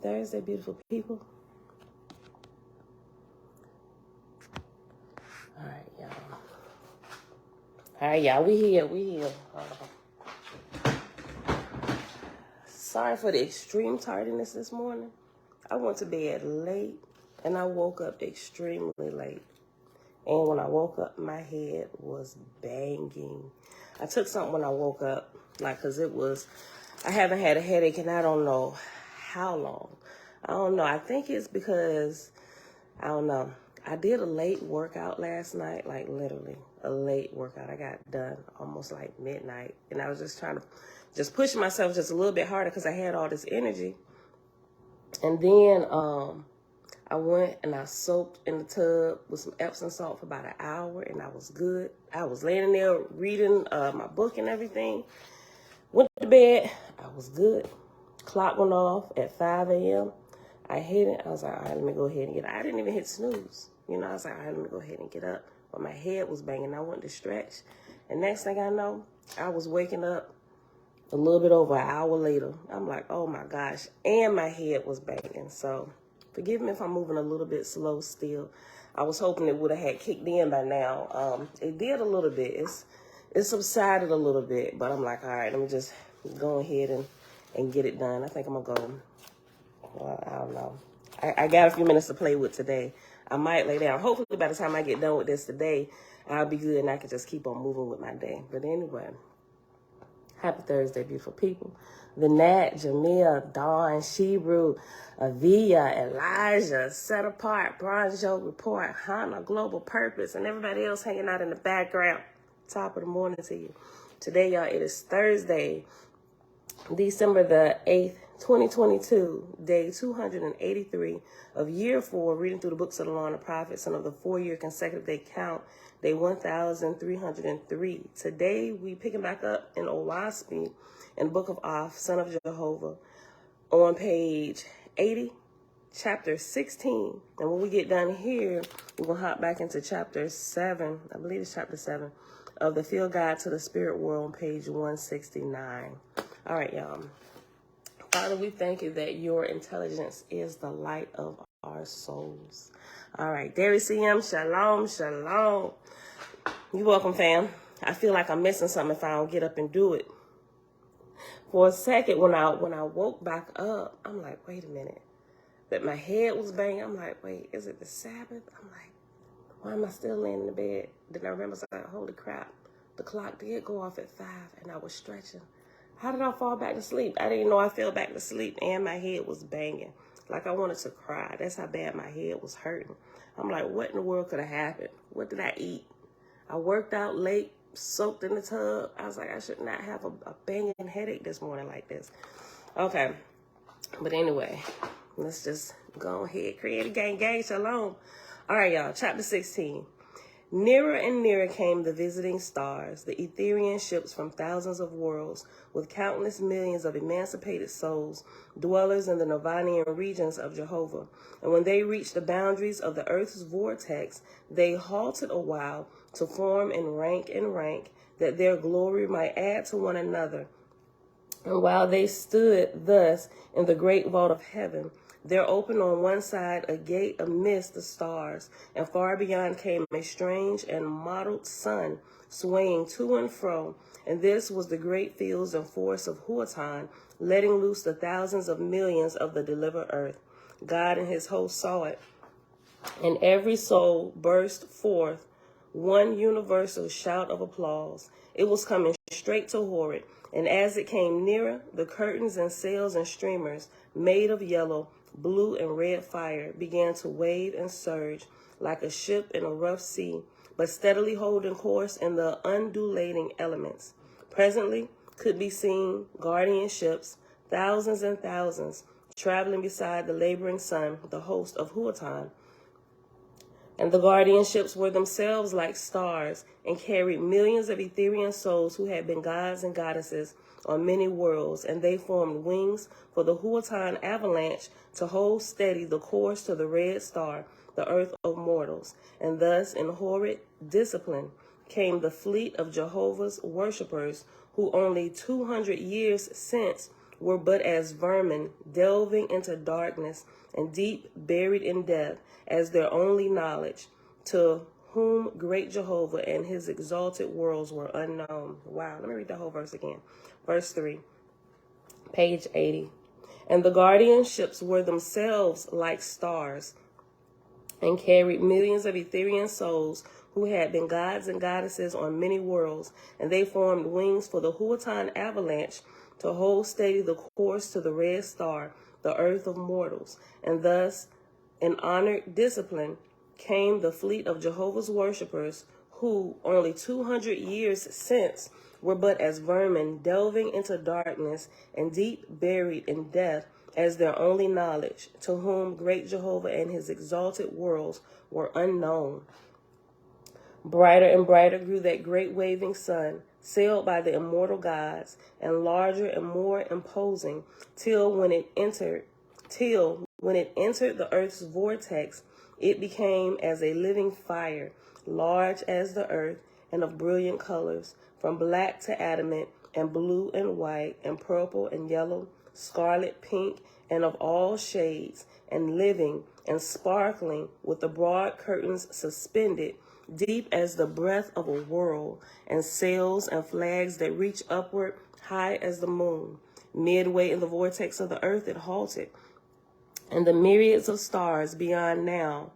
Thursday, beautiful people. All right, y'all. We here. Sorry for the extreme tardiness this morning. I went to bed late, and I woke up extremely late. And when I woke up, my head was banging. I took something when I woke up, because I haven't had a headache, and I don't know how long. I don't know. I think it's because, I don't know. I did a late workout last night, literally a late workout. I got done almost midnight, and I was just trying to push myself just a little bit harder because I had all this energy. And then I went and I soaked in the tub with some Epsom salt for about an hour, and I was good. I was laying there reading my book and everything. Went to bed. I was good. Clock went off at 5 a.m. I hit it. I was like, all right, let me go ahead and get up. I didn't even hit snooze. I was like, all right, let me go ahead and get up. But my head was banging. I went to stretch. And next thing I know, I was waking up a little bit over an hour later. I'm like, oh my gosh. And my head was banging. So forgive me if I'm moving a little bit slow still. I was hoping it would have had kicked in by now. It did a little bit. It subsided a little bit. But I'm like, all right, let me just go ahead and get it done. I think I'm going to go. I don't know. I got a few minutes to play with today. I might lay down. Hopefully by the time I get done with this today, I'll be good and I can just keep on moving with my day. But anyway, happy Thursday, beautiful people. The Nat, Jamil, Dawn, Shebrew, Avia, Elijah, Set Apart, Bronze Joe Report, Hannah, Global Purpose, and everybody else hanging out in the background. Top of the morning to you. Today, y'all, it is Thursday, December the 8th, 2022, day 283 of year 4, reading through the books of the law and the prophets, and of the 4-year consecutive day count, day 1,303. Today, we picking back up in Oahspe in the book of Oahspe, son of Jehovah, on page 80, chapter 16. And when we get done here, we're going to hop back into chapter 7, I believe it's chapter 7, of the Field Guide to the Spirit World on page 169. All right, y'all. Father, we thank you that your intelligence is the light of our souls. All right, Derry CM, shalom, shalom. You're welcome, fam. I feel like I'm missing something if I don't get up and do it. For a second, when I woke back up, I'm like, wait a minute. That my head was banging. I'm like, wait, is it the Sabbath? I'm like, why am I still laying in the bed? Then I remember, like, holy crap, the clock did go off at 5, and I was stretching. How did I fall back to sleep? I didn't know I fell back to sleep, and my head was banging. Like I wanted to cry. That's how bad my head was hurting. I'm like, what in the world could have happened? What did I eat? I worked out late, soaked in the tub. I was like, I should not have a banging headache this morning like this. Okay. But anyway, let's just go ahead. Create a gang, shalom. All right, y'all. Chapter 16. Nearer and nearer came the visiting stars, the Etherian ships from thousands of worlds, with countless millions of emancipated souls, dwellers in the Nirvanian regions of Jehovah. And when they reached the boundaries of the earth's vortex, they halted a while to form in rank, that their glory might add to one another. And while they stood thus in the great vault of heaven, there opened on one side a gate amidst the stars, and far beyond came a strange and mottled sun, swaying to and fro. And this was the great fields and forests of Huatan, letting loose the thousands of millions of the delivered earth. God and his host saw it, and every soul burst forth one universal shout of applause. It was coming straight to Horrid, and as it came nearer, the curtains and sails and streamers, made of yellow, blue, and red fire, began to wave and surge like a ship in a rough sea, but steadily holding course in the undulating elements. Presently could be seen guardian ships, thousands and thousands, traveling beside the laboring sun, the host of Huatan. And the guardian ships were themselves like stars, and carried millions of Etherian souls who had been gods and goddesses on many worlds, and they formed wings for the Huatan avalanche to hold steady the course to the red star, the earth of mortals. And thus, in horrid discipline, came the fleet of Jehovah's worshippers, who only 200 years since were but as vermin delving into darkness and deep buried in death as their only knowledge, to whom great Jehovah and his exalted worlds were unknown. Wow, let me read the whole verse again. Verse 3, page 80. And the guardian ships were themselves like stars, and carried millions of Ethereal souls who had been gods and goddesses on many worlds, and they formed wings for the Huatan avalanche to hold steady the course to the red star, the earth of mortals. And thus, in honored discipline, came the fleet of Jehovah's worshippers, who only 200 years since were but as vermin delving into darkness and deep buried in death as their only knowledge, to whom great Jehovah and his exalted worlds were unknown. Brighter and brighter grew that great waving sun, sailed by the immortal gods, and larger and more imposing, till when it entered the earth's vortex, it became as a living fire, large as the earth, and of brilliant colors, from black to adamant, and blue and white, and purple and yellow, scarlet, pink, and of all shades, and living and sparkling, with the broad curtains suspended, deep as the breadth of a world, and sails and flags that reach upward, high as the moon. Midway in the vortex of the earth it halted, and the myriads of stars beyond now.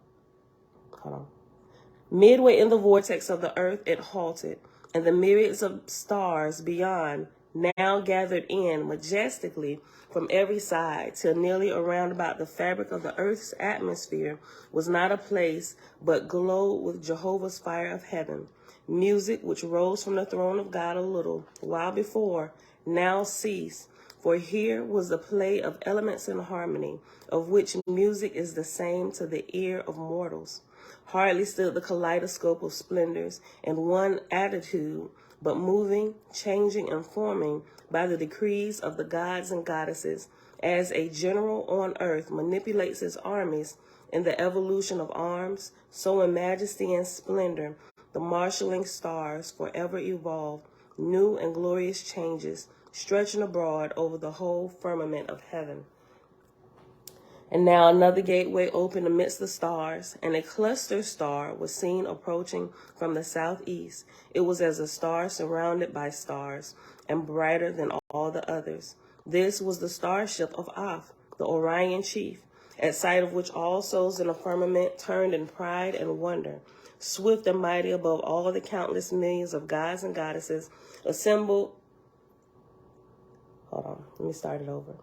Midway in the vortex of the earth it halted, and the myriads of stars beyond now gathered in majestically from every side, till nearly around about the fabric of the earth's atmosphere was not a place, but glowed with Jehovah's fire of heaven. Music, which rose from the throne of God a little while before, now ceased, for here was the play of elements in harmony, of which music is the same to the ear of mortals. Hardly stood the kaleidoscope of splendors in one attitude, but moving, changing, and forming by the decrees of the gods and goddesses, as a general on earth manipulates his armies in the evolution of arms, so in majesty and splendor the marshalling stars forever evolve new and glorious changes, stretching abroad over the whole firmament of heaven. And now another gateway opened amidst the stars, and a cluster star was seen approaching from the southeast. It was as a star surrounded by stars, and brighter than all the others. This was the starship of Oahspe, the Orion chief, at sight of which all souls in the firmament turned in pride and wonder. Swift and mighty above all the countless millions of gods and goddesses assembled. Hold on, let me start it over.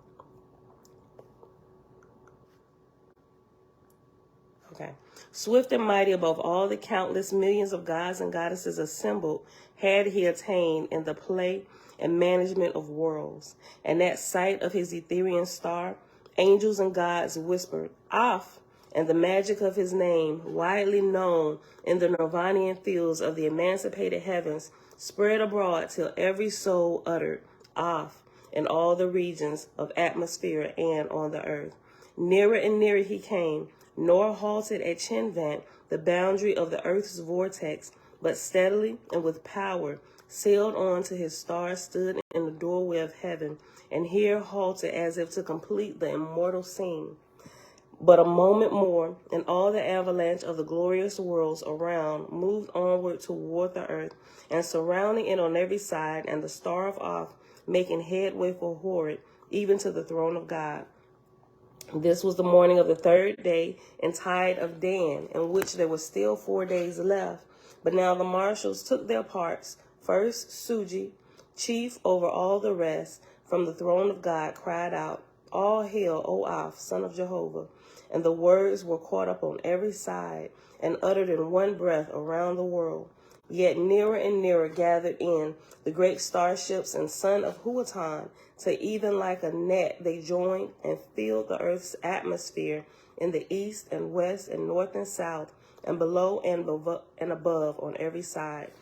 Okay. Swift and mighty above all the countless millions of gods and goddesses assembled, had he attained in the play and management of worlds. And at sight of his Ethereal star, angels and gods whispered, Oahspe, and the magic of his name, widely known in the Nirvanian fields of the emancipated heavens, spread abroad till every soul uttered, Oahspe, in all the regions of atmosphere and on the earth. Nearer and nearer he came, nor halted at Chinvant, the boundary of the earth's vortex, but steadily and with power sailed on till his star stood in the doorway of heaven, and here halted as if to complete the immortal scene. But a moment more, and all the avalanche of the glorious worlds around moved onward toward the earth, and surrounding it on every side, and the star of Oahspe making headway forward, even to the throne of God. This was the morning of the third day and tide of Dan, in which there were still 4 days left. But now the marshals took their parts. First, Suji, chief over all the rest, from the throne of God, cried out, All hail, O Oahspe, son of Jehovah. And the words were caught up on every side and uttered in one breath around the world. Yet nearer and nearer gathered in the great starships and son of Huatan, till even like a net they joined and filled the earth's atmosphere in the east and west and north and south, and below and above on every side.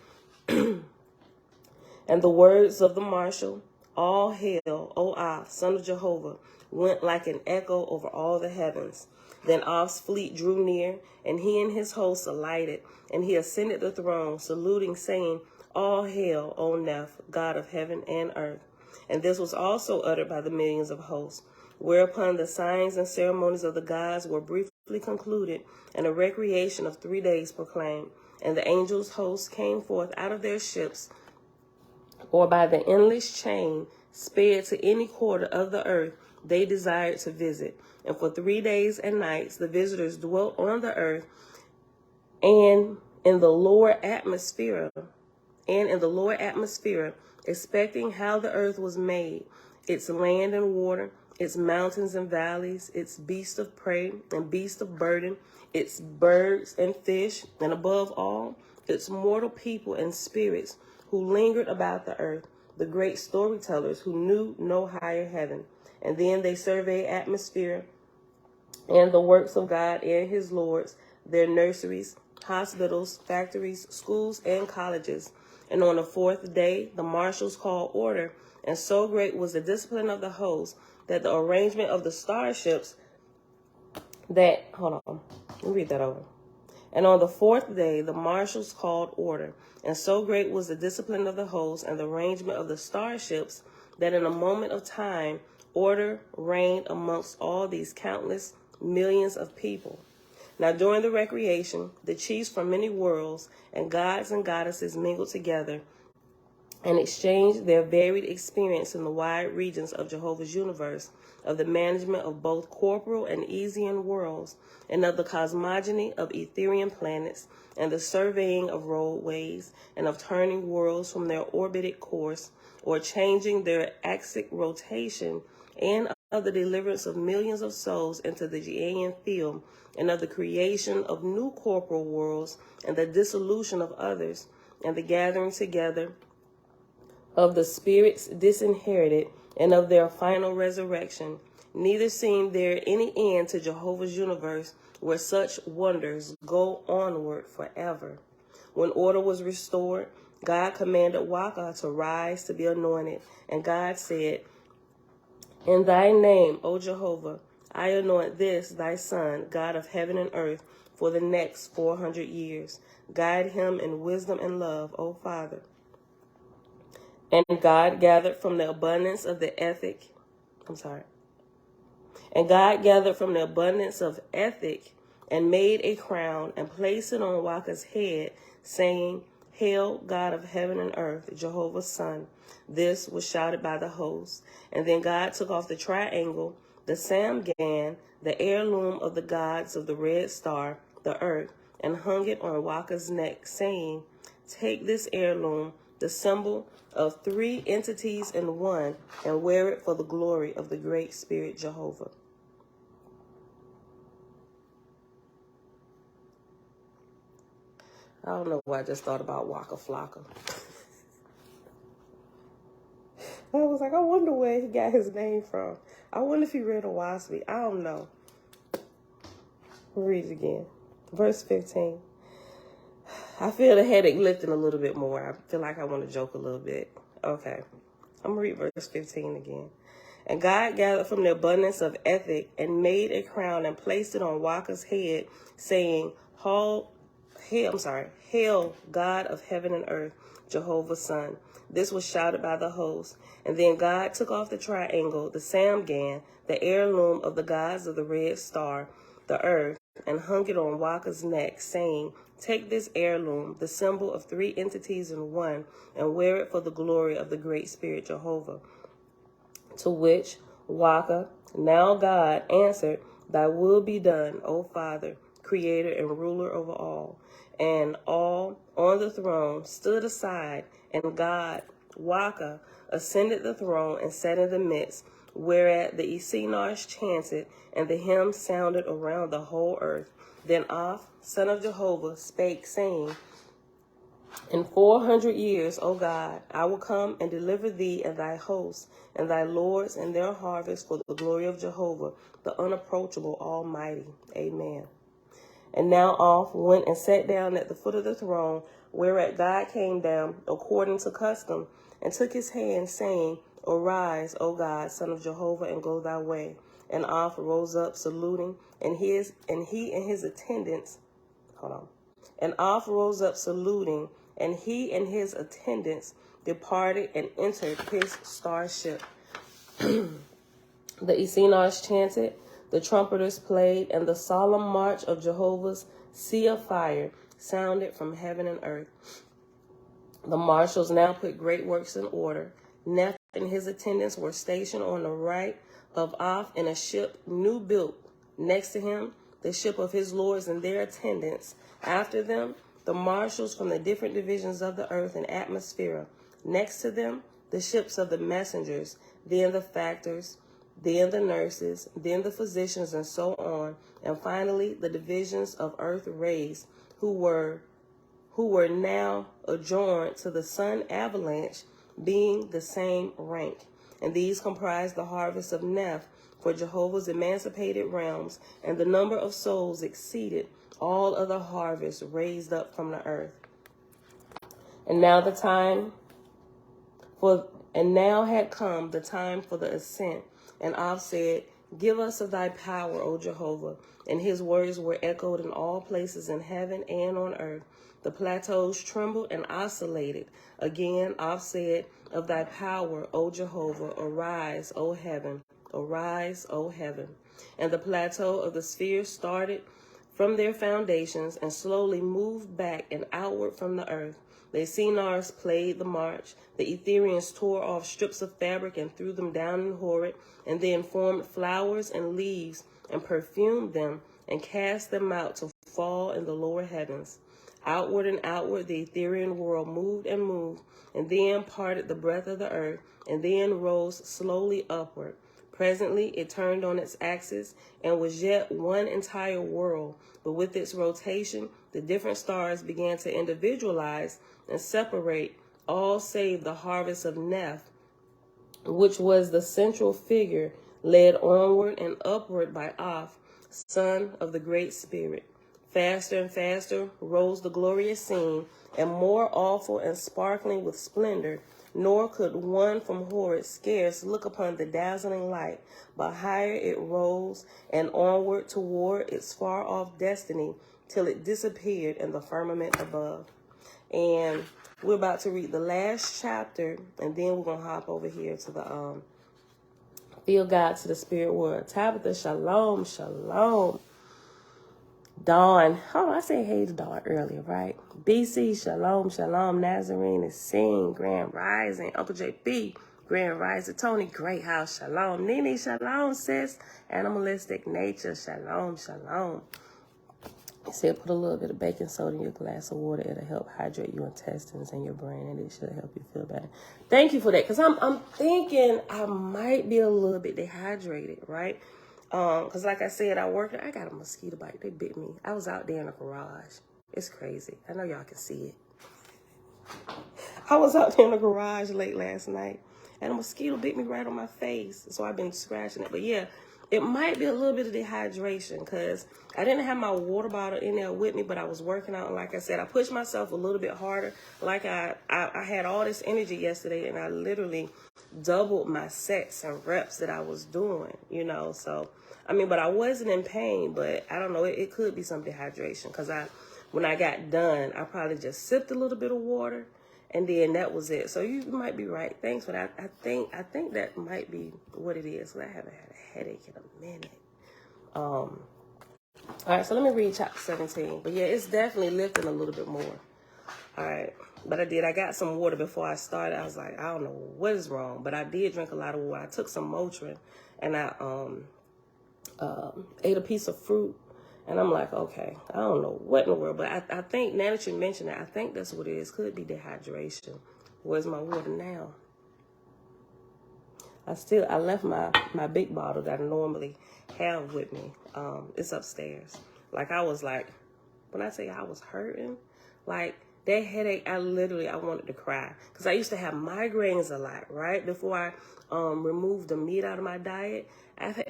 And the words of the marshal, All hail, O Oahspe, son of Jehovah, went like an echo over all the heavens. Then Oahspe's fleet drew near, and he and his hosts alighted, and he ascended the throne, saluting, saying, All hail, O Neph, God of heaven and earth. And this was also uttered by the millions of hosts. Whereupon the signs and ceremonies of the gods were briefly concluded, and a recreation of 3 days proclaimed. And the angels' hosts came forth out of their ships, or by the endless chain, sped to any quarter of the earth they desired to visit. And for 3 days and nights the visitors dwelt on the earth and in the lower atmosphere, expecting how the earth was made, its land and water, its mountains and valleys, its beasts of prey and beasts of burden, its birds and fish, and above all, its mortal people and spirits who lingered about the earth, the great storytellers who knew no higher heaven. And then they surveyed atmosphere and the works of God and his lords, their nurseries, hospitals, factories, schools, and colleges. And on the 4th day, the marshals called order, and so great was the discipline of the host that the arrangement of the starships that, hold on, let me read that over. And on the 4th day, the marshals called order, and so great was the discipline of the host and the arrangement of the starships that in a moment of time, order reigned amongst all these countless millions of people. Now during the recreation, the chiefs from many worlds and gods and goddesses mingled together and exchanged their varied experience in the wide regions of Jehovah's universe, of the management of both corporal and Elysian worlds, and of the cosmogony of Etherian planets, and the surveying of roadways, and of turning worlds from their orbited course, or changing their axial rotation, and of the deliverance of millions of souls into the Geayan field, and of the creation of new corporal worlds, and the dissolution of others, and the gathering together of the spirits disinherited, and of their final resurrection. Neither seemed there any end to Jehovah's universe, where such wonders go onward forever. When order was restored, God commanded Flocka to rise to be anointed, and God said, "In thy name, O Jehovah, I anoint this thy son, God of heaven and earth, for the next 400 years. Guide him in wisdom and love, O Father." And God gathered from the abundance of ethic, and made a crown and placed it on Flocka's head, saying, "Hail, God of heaven and earth, Jehovah's son." This was shouted by the host. And then God took off the triangle, the samgan, the heirloom of the gods of the red star, the earth, and hung it on Flocka's neck, saying, "Take this heirloom, the symbol of 3 entities in one, and wear it for the glory of the great spirit Jehovah." I don't know why I just thought about Waka Flocka. I was like, I wonder where he got his name from. I wonder if he read Oahspe. I don't know. Read it again. Verse 15. I feel the headache lifting a little bit more. I feel like I want to joke a little bit. Okay. I'm going to read verse 15 again. And God gathered from the abundance of ethic and made a crown and placed it on Flocka's head, saying, Hail, God of heaven and earth, Jehovah's son. This was shouted by the host. And then God took off the triangle, the samgan, the heirloom of the gods of the red star, the earth, and hung it on Flocka's neck, saying, "Take this heirloom, the symbol of 3 entities in one, and wear it for the glory of the great spirit Jehovah." To which Flocka, now God, answered, "Thy will be done, O Father, creator and ruler over all." And all on the throne stood aside, and God, Flocka, ascended the throne and sat in the midst, whereat the Esenars chanted, and the hymn sounded around the whole earth. Then Oahspe, son of Jehovah, spake, saying, "In 400 years, O God, I will come and deliver thee and thy hosts, and thy lords and their harvest for the glory of Jehovah, the unapproachable Almighty." Amen. And now Oahspe went and sat down at the foot of the throne, whereat God came down according to custom, and took his hand, saying, "Arise, O God, son of Jehovah, and go thy way." And Oahspe rose up, saluting, and he and his attendants, And Oahspe rose up, saluting, and he and his attendants departed and entered his starship. The Essenes chanted, the trumpeters played, and the solemn march of Jehovah's sea of fire sounded from heaven and earth. The marshals now put great works in order. Neph and his attendants were stationed on the right of Oahspe in a ship new built. Next to him, the ship of his lords and their attendants. After them, the marshals from the different divisions of the earth and atmosphere. Next to them, the ships of the messengers, then the factors, then the nurses, then the physicians, and so on. And finally, the divisions of earth rays, who were now adjoined to the sun avalanche, being the same rank. And these comprise the harvest of Neph for Jehovah's emancipated realms, and the number of souls exceeded all other harvests raised up from the earth. And now had come the time for the ascent. And Oahspe said, give us of thy power, O Jehovah. And his words were echoed in all places in heaven and on earth. The plateaus trembled and oscillated. Again, Oahspe said, of thy power, O Jehovah, arise, O heaven. Arise, O heaven. And the plateau of the sphere started from their foundations and slowly moved back and outward from the earth. The Essenes played the march. The Etherians tore off strips of fabric and threw them down in Horeb, and then formed flowers and leaves and perfumed them and cast them out to fall in the lower heavens. Outward and outward the Etherian world moved, and then parted the breadth of the earth, and then rose slowly upward. Presently it turned on its axis and was yet one entire world, but with its rotation, the different stars began to individualize and separate, all save the harvest of Neph, which was the central figure, led onward and upward by Oahspe, son of the Great Spirit. Faster and faster rose the glorious scene, and more awful and sparkling with splendor, nor could one from Horeb scarce look upon the dazzling light, but higher it rose and onward toward its far-off destiny, till it disappeared in the firmament above. And we're about to read the last chapter, and then we're going to hop over here to the Field Guide to the Spirit World. Tabitha, shalom, shalom. Dawn, I said hey to Dawn earlier, right? BC, shalom, shalom. Nazarene is sing, Grand Rising. Uncle JP, Grand Rising. Tony, Great House, shalom. Nene, shalom, sis. Animalistic Nature, shalom, shalom. It said put a little bit of baking soda in your glass of water. It'll help hydrate your intestines and your brain, and it should help you feel better. Thank you for that, because I'm thinking I might be a little bit dehydrated, right? Because like I said, I got a mosquito bite. They bit me. I was out there in the garage. It's crazy. I know y'all can see it. I was out there in the garage late last night, and a mosquito bit me right on my face. So I've been scratching it. But yeah, it might be a little bit of dehydration, because I didn't have my water bottle in there with me, but I was working out. And like I said, I pushed myself a little bit harder. Like I had all this energy yesterday, and I literally doubled my sets and reps that I was doing, so but I wasn't in pain. But I don't know, it could be some dehydration, because when I got done, I probably just sipped a little bit of water, and then that was it. So you might be right. Thanks for that. I think that might be what it is. I haven't had a headache in a minute. All right, so let me read chapter 17. But yeah, it's definitely lifting a little bit more. All right. But I got some water before I started. I was like, I don't know what is wrong. But I did drink a lot of water. I took some Motrin, and I ate a piece of fruit. And I'm like, okay, I don't know what in the world. But I think, now that you mentioned it, I think that's what it is. Could be dehydration. Where's my water now? I left my big bottle that I normally have with me. It's upstairs. When I say I was hurting, that headache, I wanted to cry. Because I used to have migraines a lot, right? Before I removed the meat out of my diet,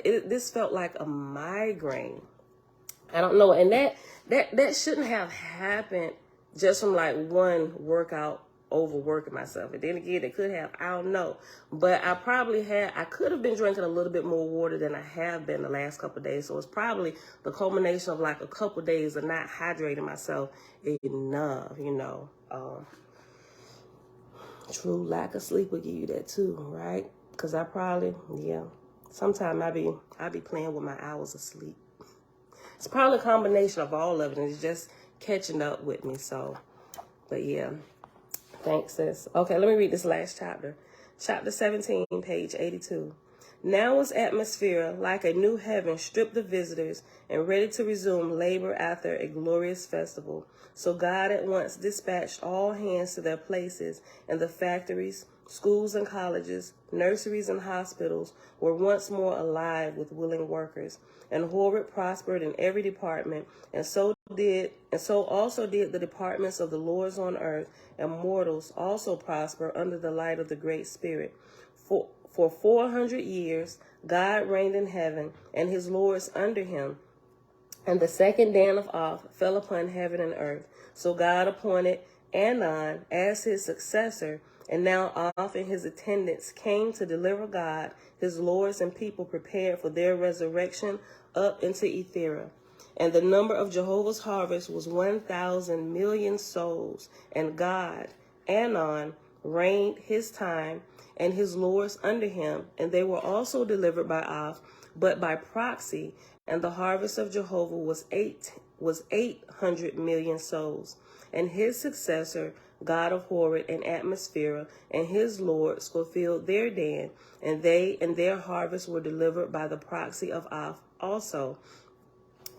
this felt like a migraine. I don't know. And that shouldn't have happened just from one workout overworking myself. And then again, it could have, I don't know. But I could have been drinking a little bit more water than I have been the last couple of days. So it's probably the culmination of a couple of days of not hydrating myself enough, True, lack of sleep will give you that too, right? Because I probably, yeah. Sometimes I be playing with my hours of sleep. It's probably a combination of all of it, and it's just catching up with me. So, but yeah. Thanks, sis. Okay, let me read this last chapter. Chapter 17, page 82. Now was atmosphere like a new heaven stripped of visitors and ready to resume labor after a glorious festival. So God at once dispatched all hands to their places, and the factories, schools and colleges, nurseries and hospitals were once more alive with willing workers. And Horeb prospered in every department, and so also did the departments of the lords on earth, and mortals also prosper under the light of the Great Spirit. For 400 years God reigned in heaven, and his lords under him. And the second Dan of Oth fell upon heaven and earth. So God appointed Anon as his successor, and now Oth and his attendants came to deliver God, his lords and people prepared for their resurrection up into Ethera. And the number of Jehovah's harvest was 1,000 million souls. And God, Anon, reigned his time, and his lords under him, and they were also delivered by Oth, but by proxy. And the harvest of Jehovah was 800 million souls. And his successor, God of Horeb and Atmosphere, and his lords fulfilled their Dan, and they and their harvest were delivered by the proxy of Oth also.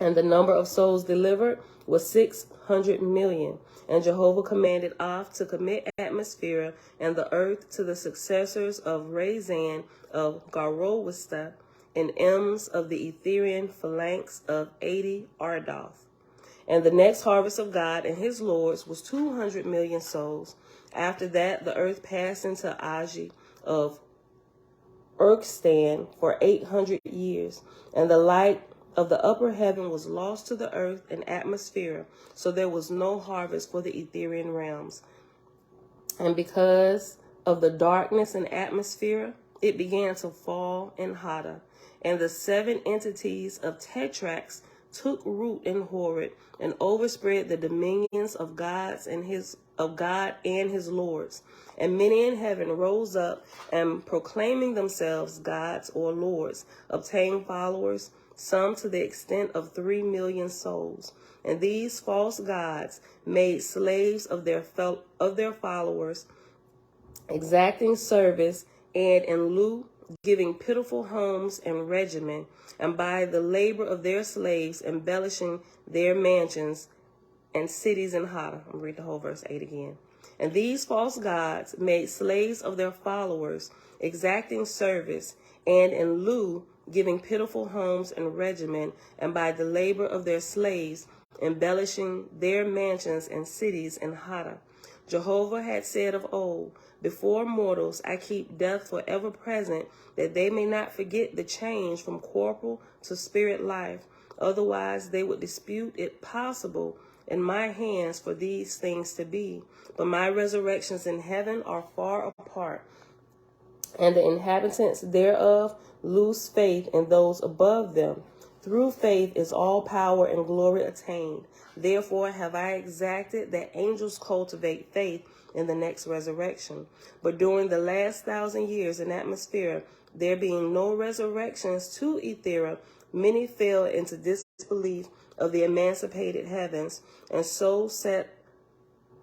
And the number of souls delivered was 600 million. And Jehovah commanded Oth to commit Atmosphere and the earth to the successors of Razan of Garowista and Ems of the Etherian phalanx of 80 Ardoth. And the next harvest of God and his lords was 200 million souls. After that, the earth passed into Aji of Urkstan for 800 years, and the light of the upper heaven was lost to the earth and atmosphere, so there was no harvest for the Etherian realms. And because of the darkness and atmosphere, it began to fall in Hada, and the 7 entities of Tetrax took root in Horeb and overspread the dominions of God and his lords. And many in heaven rose up and proclaiming themselves gods or lords, obtained followers, some to the extent of 3 million souls. And these false gods made slaves of their followers, exacting service, and in lieu giving pitiful homes and regimen, and by the labor of their slaves embellishing their mansions and cities in Hada. I'm read the whole verse 8 again. And these false gods made slaves of their followers, exacting service, and in lieu giving pitiful homes and regimen, and by the labor of their slaves embellishing their mansions and cities in Hada. Jehovah had said of old, before mortals I keep death forever present, that they may not forget the change from corporal to spirit life. Otherwise they would dispute it possible in my hands for these things to be. But my resurrections in heaven are far apart, and the inhabitants thereof lose faith in those above them. Through faith is all power and glory attained. Therefore have I exacted that angels cultivate faith in the next resurrection. But during the last 1,000 years in atmosphere, there being no resurrections to Ethera, many fell into disbelief of the emancipated heavens, and so set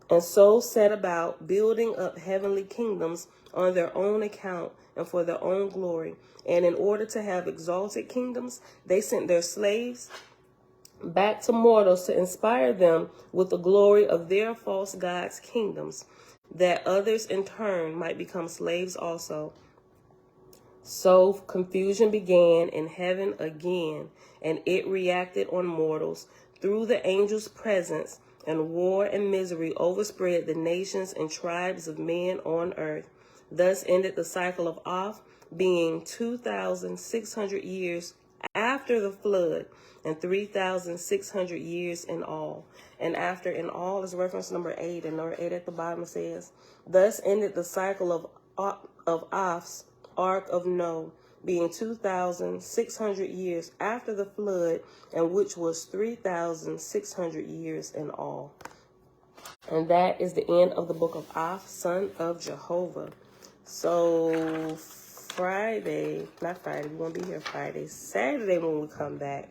about building up heavenly kingdoms on their own account and for their own glory. And in order to have exalted kingdoms, they sent their slaves back to mortals to inspire them with the glory of their false gods' kingdoms, that others in turn might become slaves also. So confusion began in heaven again, and it reacted on mortals through the angels' presence, and war and misery overspread the nations and tribes of men on earth. Thus ended the cycle of Oth, being 2,600 years after the flood, and 3,600 years in all. And after in all is reference number 8, and number 8 at the bottom says, thus ended the cycle of Oth's ark of Noah, being 2,600 years after the flood, and which was 3,600 years in all. And that is the end of the book of Oahspe, son of Jehovah. So Friday, not Friday, we're going to be here Friday. Saturday when we come back.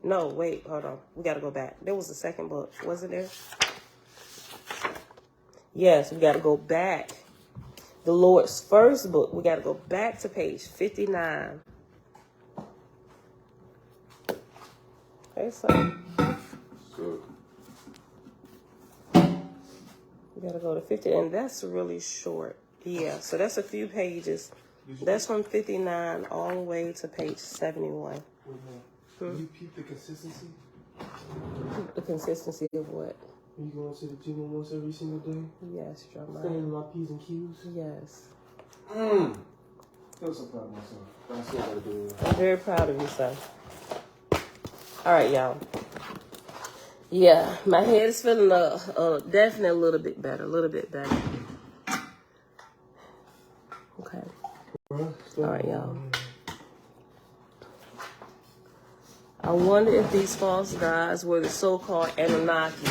No, wait, hold on. We got to go back. There was the second book, wasn't there? Yes, we got to go back. The Lord's first book, we got to go back to page 59. Okay, so. Good. We got to go to 50, and that's really short. Yeah, so that's a few pages. That's from 59 all the way to page 71. Did you peep the consistency? The consistency of what? Are you going to the gym once every single day? Yes, Jeremiah. Staying my P's and Q's? Yes. I'm so proud of myself. I still gotta do it. I'm very proud of you, son. All right, y'all. Yeah, my head is feeling definitely a little bit better. Okay. All right, y'all. I wonder if these false gods were the so-called Anunnaki.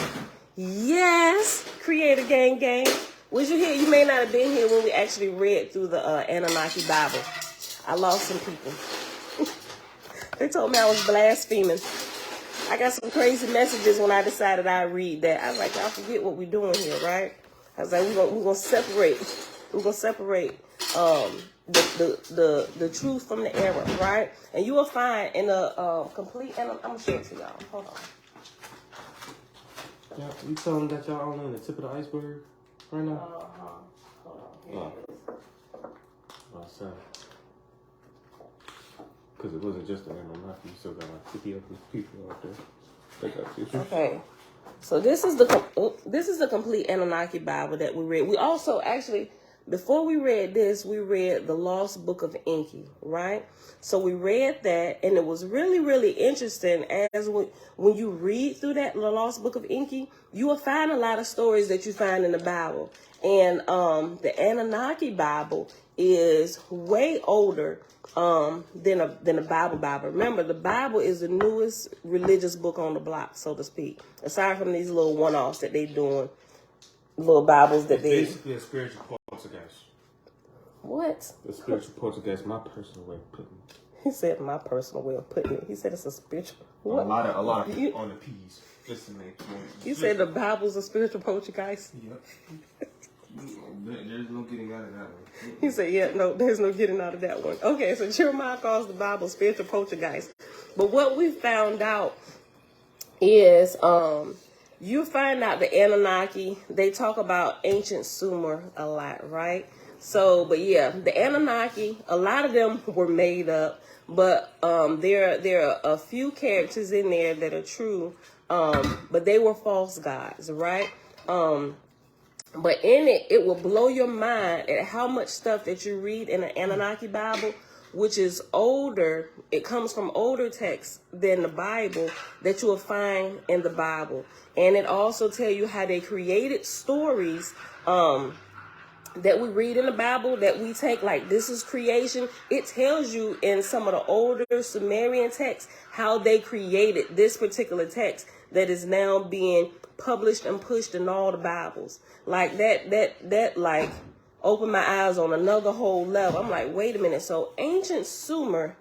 Yes, Creator Gang. Was you here? You may not have been here when we actually read through the Anunnaki Bible. I lost some people. They told me I was blaspheming. I got some crazy messages when I decided I'd read that. I was like, y'all forget what we're doing here, right? I was like, we're gonna separate. We're gonna separate the truth from the error, right? And you will find in a complete. And I'm gonna show it to y'all. Hold on. Yeah, you tell them that y'all only on the tip of the iceberg right now. Hold on. Here it is. Oh, sorry. Because it wasn't just the Anunnaki, you still got like 50 other people out there. They got you. Okay, so this is the complete Anunnaki Bible that we read. We also actually, before we read this, we read the Lost Book of Enki, right? So we read that, and it was really, really interesting. As when you read through that, the Lost Book of Enki, you will find a lot of stories that you find in the Bible. And the Anunnaki Bible is way older than the Bible. Remember, the Bible is the newest religious book on the block, so to speak. Aside from these little one-offs that they doing, little Bibles that they basically a spiritual poltergeist. What? The spiritual poltergeist, my personal way of putting it. He said my personal way of putting it. He said it's a spiritual. What? A lot of people on the P's. Listen, man. You said the Bible's a spiritual poltergeist? Yep. There's no getting out of that one. He said, yeah, no, there's no getting out of that one. Okay, so Jeremiah calls the Bible spiritual poltergeist. But what we found out is you find out the Anunnaki, they talk about ancient Sumer a lot, right? So, but yeah, the Anunnaki, a lot of them were made up, but there are a few characters in there that are true, but they were false gods, right? But in it, it will blow your mind at how much stuff that you read in the Anunnaki Bible, which is older. It comes from older texts than the Bible that you will find in the Bible. And it also tell you how they created stories that we read in the Bible that we take like this is creation. It tells you in some of the older Sumerian texts how they created this particular text that is now being published and pushed in all the Bibles. Like that like opened my eyes on another whole level. I'm like, wait a minute. So ancient Sumer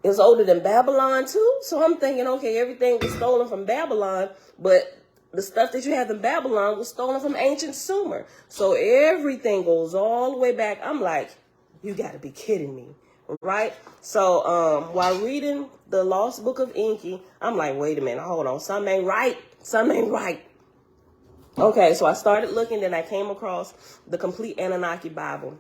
is older than Babylon too? So I'm thinking, okay, everything was stolen from Babylon, but the stuff that you have in Babylon was stolen from ancient Sumer. So everything goes all the way back. I'm like, you got to be kidding me, right? So while reading the Lost Book of Enki, I'm like, wait a minute, hold on. Something ain't right. Okay, so I started looking, then I came across the complete Anunnaki Bible.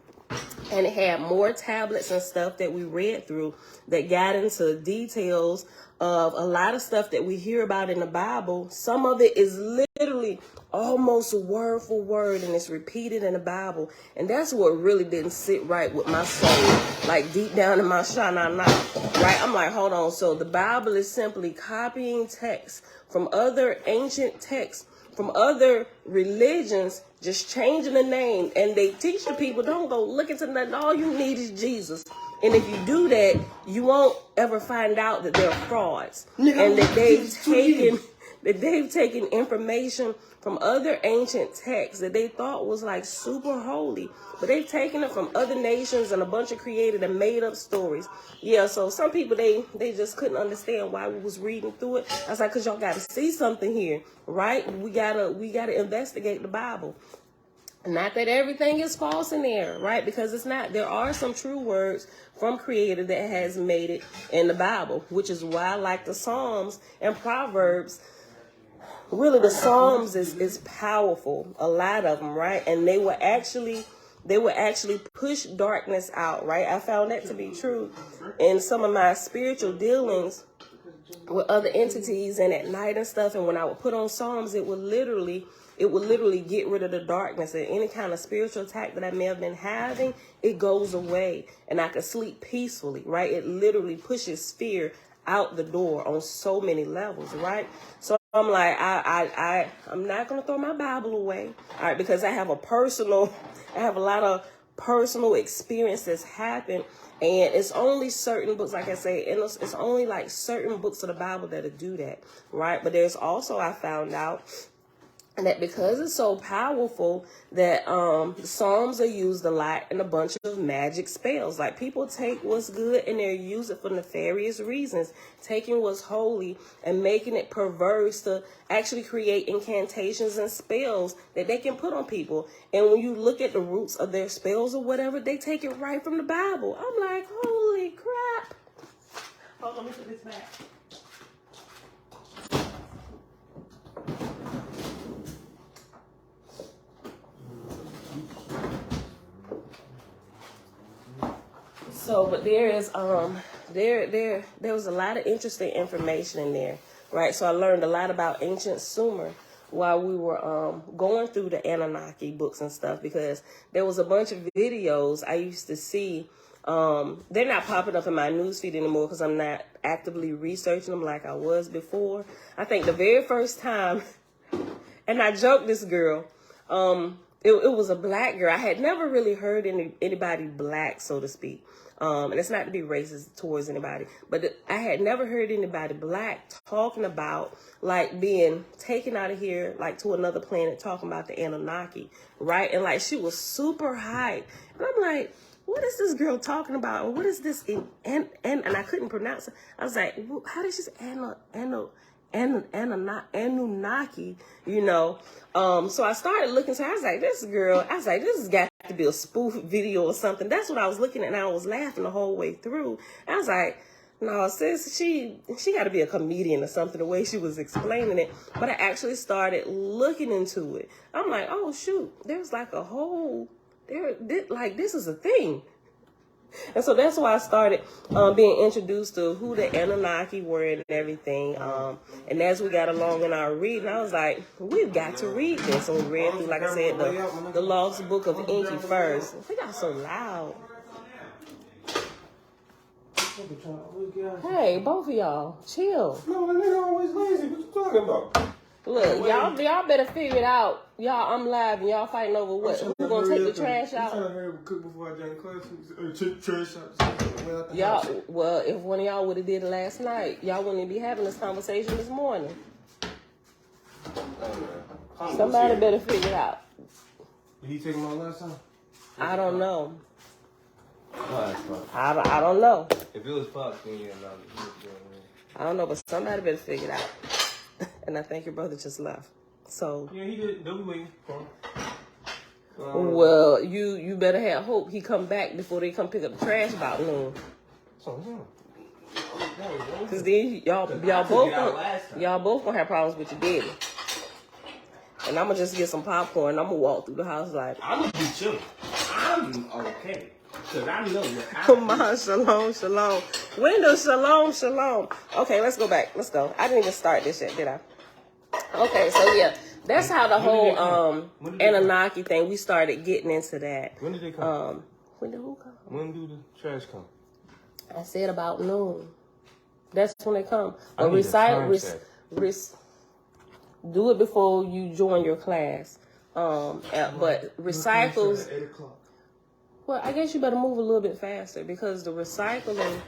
And it had more tablets and stuff that we read through that got into details of a lot of stuff that we hear about in the Bible. Some of it is literally almost word for word, and it's repeated in the Bible. And that's what really didn't sit right with my soul, like deep down in my shanana, right? I'm like, hold on. So the Bible is simply copying texts from other ancient texts, from other religions, just changing the name. And they teach the people, don't go look into nothing. All you need is Jesus. And if you do that, you won't ever find out that they're frauds. And that that they've taken information from other ancient texts that they thought was like super holy, but they've taken it from other nations and a bunch of created and made up stories. Yeah, so some people, they just couldn't understand why we was reading through it. I was like, cause y'all got to see something here, right? We gotta investigate the Bible. Not that everything is false in there, right? Because it's not. There are some true words from Creator that has made it in the Bible, which is why I like the Psalms and Proverbs. Really, the Psalms is powerful, a lot of them, right? And they will actually push darkness out, right? I found that to be true in some of my spiritual dealings with other entities and at night and stuff. And when I would put on Psalms, it would literally get rid of the darkness, and any kind of spiritual attack that I may have been having, it goes away and I could sleep peacefully, right? It literally pushes fear out the door on so many levels, right? So I'm like, I'm not going to throw my Bible away, all right, because I have a lot of personal experiences happen. And it's only certain books, like I say, and it's only like certain books of the Bible that'll do that, right? But there's also, I found out, and that because it's so powerful that the Psalms are used a lot in a bunch of magic spells. Like people take what's good and they use it for nefarious reasons, taking what's holy and making it perverse to actually create incantations and spells that they can put on people. And when you look at the roots of their spells or whatever, they take it right from the Bible. I'm like, holy crap. Hold on, let me put this back. So, but there is there was a lot of interesting information in there, right? So I learned a lot about ancient Sumer while we were going through the Anunnaki books and stuff, because there was a bunch of videos I used to see. They're not popping up in my newsfeed anymore because I'm not actively researching them like I was before. I think the very first time, and I joked this girl, it was a black girl. I had never really heard anybody black, so to speak. And it's not to be racist towards anybody, but I had never heard anybody black talking about like being taken out of here, like to another planet, talking about the Anunnaki, right? And like she was super hyped, and I'm like, what is this girl talking about? And what is this? And I couldn't pronounce it. I was like, how did she say Anunnaki, you know? So I started looking. So I was like, this has got to be a spoof video or something. That's what I was looking at, and I was laughing the whole way through. I was like, no, sis, she got to be a comedian or something, the way she was explaining it. But I actually started looking into it. I'm like, oh shoot, there's like a whole like this is a thing. And so that's why I started being introduced to who the Anunnaki were and everything. And as we got along in our reading, I was like, we've got to read this. And we read through, like I said, the Lost Book of Inky first. They got so loud. Hey, both of y'all, chill. No, that nigga always lazy. What you talking about? Look, y'all better figure it out. Y'all, I'm live and y'all fighting over what? Who's gonna take the trash out? I'm trying to hurry up cook before I join class. Take the trash out. Y'all, well, if one of y'all would have did it last night, y'all wouldn't be having this conversation this morning. Somebody better figure it out. Did he take them out last time? I don't know. Oh, I don't know. if it was Pops, then yeah, I don't know, but somebody better figure it out. And I think your brother just left. So yeah, he did. Don't be waiting for him. Well, you better have hope he come back before they come pick up the trash about noon. Cause then y'all both gonna have problems with your daddy. And I'm gonna just get some popcorn. I'm gonna walk through the house like I'm gonna be chilling. I'm okay. Cause I know what come on, shalom. Windows, shalom. Okay, let's go back. Let's go. I didn't even start this yet, did I? Okay, so yeah, that's how the whole Anunnaki thing, we started getting into that. When did they come? When did who come? When do the trash come? I said about noon. That's when they come. I need a time check. Do it before you join your class. But recycles. 8 o'clock. Well, I guess you better move a little bit faster because the recycling,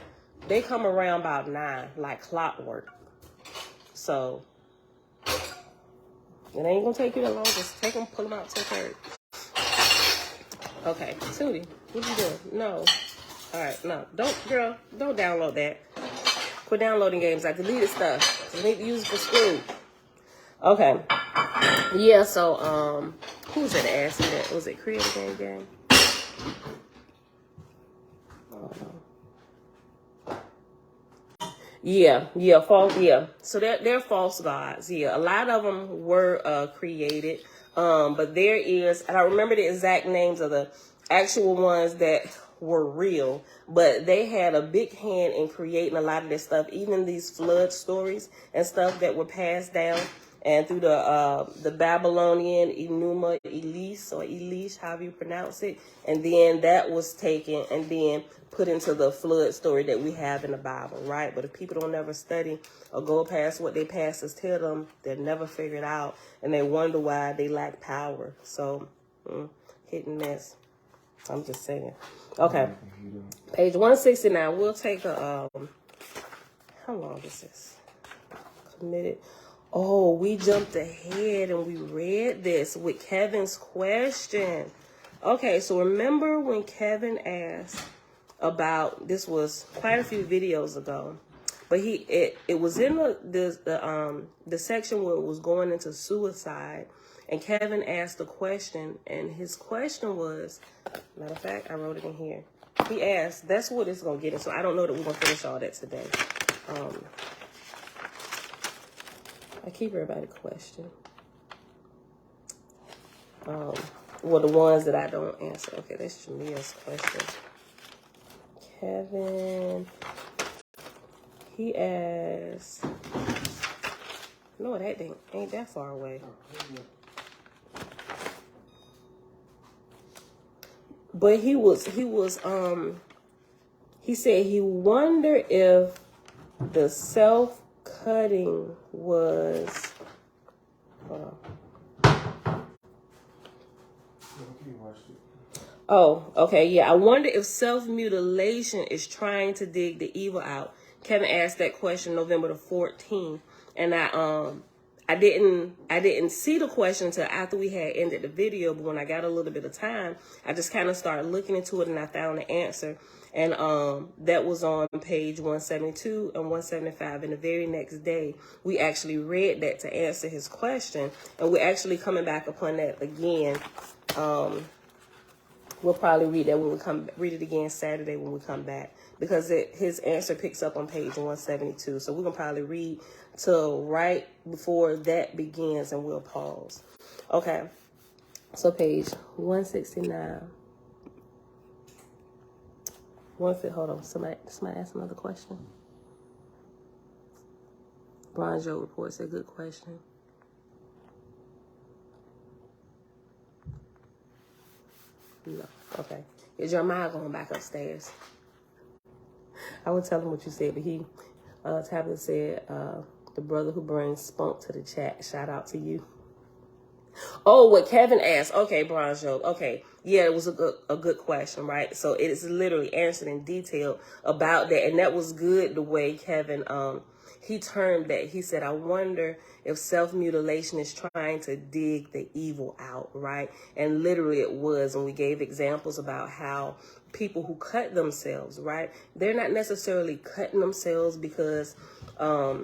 they come around about 9, like clockwork. So It ain't gonna take you that long. Just take them, pull them out to the curb. Okay, Tootie, what you doing? No. All right, no. Don't download that. Quit downloading games. I deleted stuff. You need to use it for school. Okay. Yeah, so, who was that asking that? Was it Creative Game? Oh, no. Yeah, false. Yeah, so they're false gods. Yeah, a lot of them were created, but there is, and I remember the exact names of the actual ones that were real, but they had a big hand in creating a lot of this stuff, even these flood stories and stuff that were passed down and through the Babylonian Enuma Elish, however you pronounce it, and then that was taken and then put into the flood story that we have in the Bible, right? But if people don't ever study or go past what their pastors tell them, they'll never figure it out, and they wonder why they lack power. So, hit and miss. I'm just saying. Okay, page 169. We'll take a, how long is this? Committed. Oh, we jumped ahead and we read this with Kevin's question. Okay, so remember when Kevin asked about, this was quite a few videos ago, but it was in the section where it was going into suicide, and Kevin asked a question, and his question was, matter of fact, I wrote it in here. He asked, that's what it's gonna get into. I don't know that we're gonna finish all that today. I keep everybody question. Well, the ones that I don't answer. Okay, that's Jamia's question. Kevin, he asked, no, that ain't that far away. But he said he wondered if the self-cutting was, oh, okay, yeah. I wonder if self-mutilation is trying to dig the evil out. Kevin asked that question November the 14th, and I didn't see the question until after we had ended the video. But when I got a little bit of time, I just kind of started looking into it, and I found the answer. And that was on page 172 and 175. And the very next day, we actually read that to answer his question, and we're actually coming back upon that again. We'll probably read that when we read it again Saturday when we come back, because his answer picks up on page 172. So we're gonna probably read till right before that begins, and we'll pause. Okay, so page 169. Hold on, somebody asked another question. Brian Joe reports a good question. No. Okay. Is Jeremiah going back upstairs? I would tell him what you said, but he, Tablet said, the brother who brings spunk to the chat. Shout out to you. Oh, what Kevin asked. Okay, Brian Job. Okay. Yeah, it was a good question, right? So it is literally answered in detail about that. And that was good the way Kevin, he termed that. He said, I wonder if self-mutilation is trying to dig the evil out, right? And literally it was. And we gave examples about how people who cut themselves, right? They're not necessarily cutting themselves because a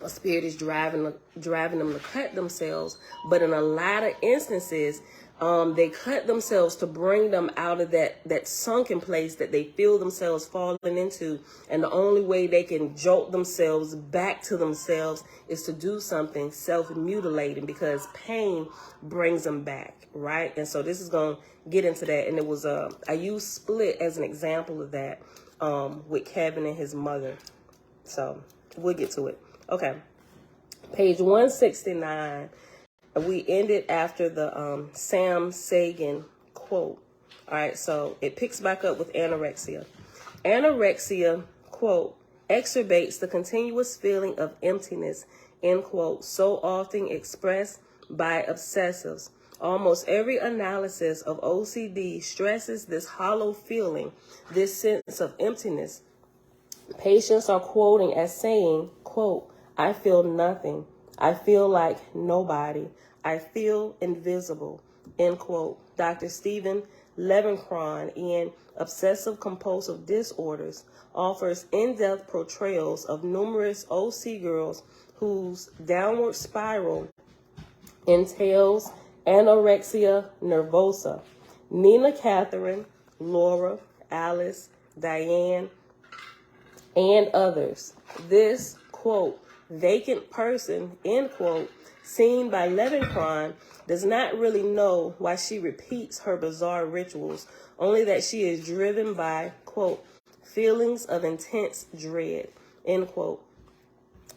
spirit is driving them to cut themselves. But in a lot of instances, they cut themselves to bring them out of that sunken place that they feel themselves falling into. And the only way they can jolt themselves back to themselves is to do something self-mutilating, because pain brings them back, right? And so this is going to get into that. And it was, I used Split as an example of that with Kevin and his mother. So we'll get to it. Okay. Page 169. We ended after the Sam Sagan quote. All right, so it picks back up with anorexia. Anorexia, quote, exacerbates the continuous feeling of emptiness, end quote, so often expressed by obsessives. Almost every analysis of OCD stresses this hollow feeling, this sense of emptiness. Patients are quoting as saying, quote, I feel nothing. I feel like nobody. I feel invisible, end quote. Dr. Stephen Levenkron in Obsessive Compulsive Disorders offers in-depth portrayals of numerous OC girls whose downward spiral entails anorexia nervosa. Nina Catherine, Laura, Alice, Diane, and others. This, quote, vacant person, end quote, seen by Levenkron, does not really know why she repeats her bizarre rituals, only that she is driven by, quote, feelings of intense dread, end quote.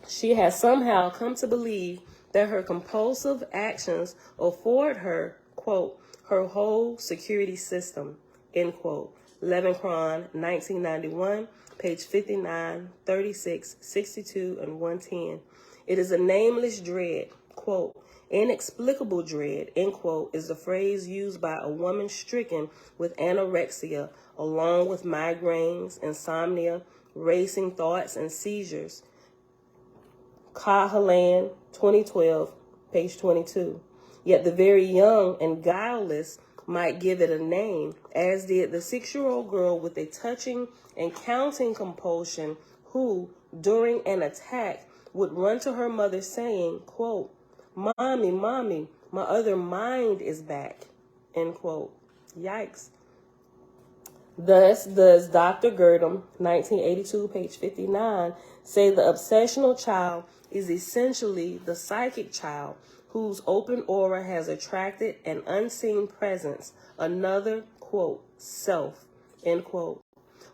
She has somehow come to believe that her compulsive actions afford her, quote, her whole security system, end quote. Levenkron, 1991, page 59, 36, 62, and 110. It is a nameless dread, quote, inexplicable dread, end quote, is the phrase used by a woman stricken with anorexia, along with migraines, insomnia, racing thoughts, and seizures. Cahalan, 2012, page 22. Yet the very young and guileless might give it a name, as did the 6-year-old girl with a touching and counting compulsion who, during an attack, would run to her mother saying, quote, Mommy, Mommy, my other mind is back, end quote. Yikes. Thus does Dr. Girdham, 1982, page 59, say the obsessional child is essentially the psychic child whose open aura has attracted an unseen presence, another, quote, self, end quote.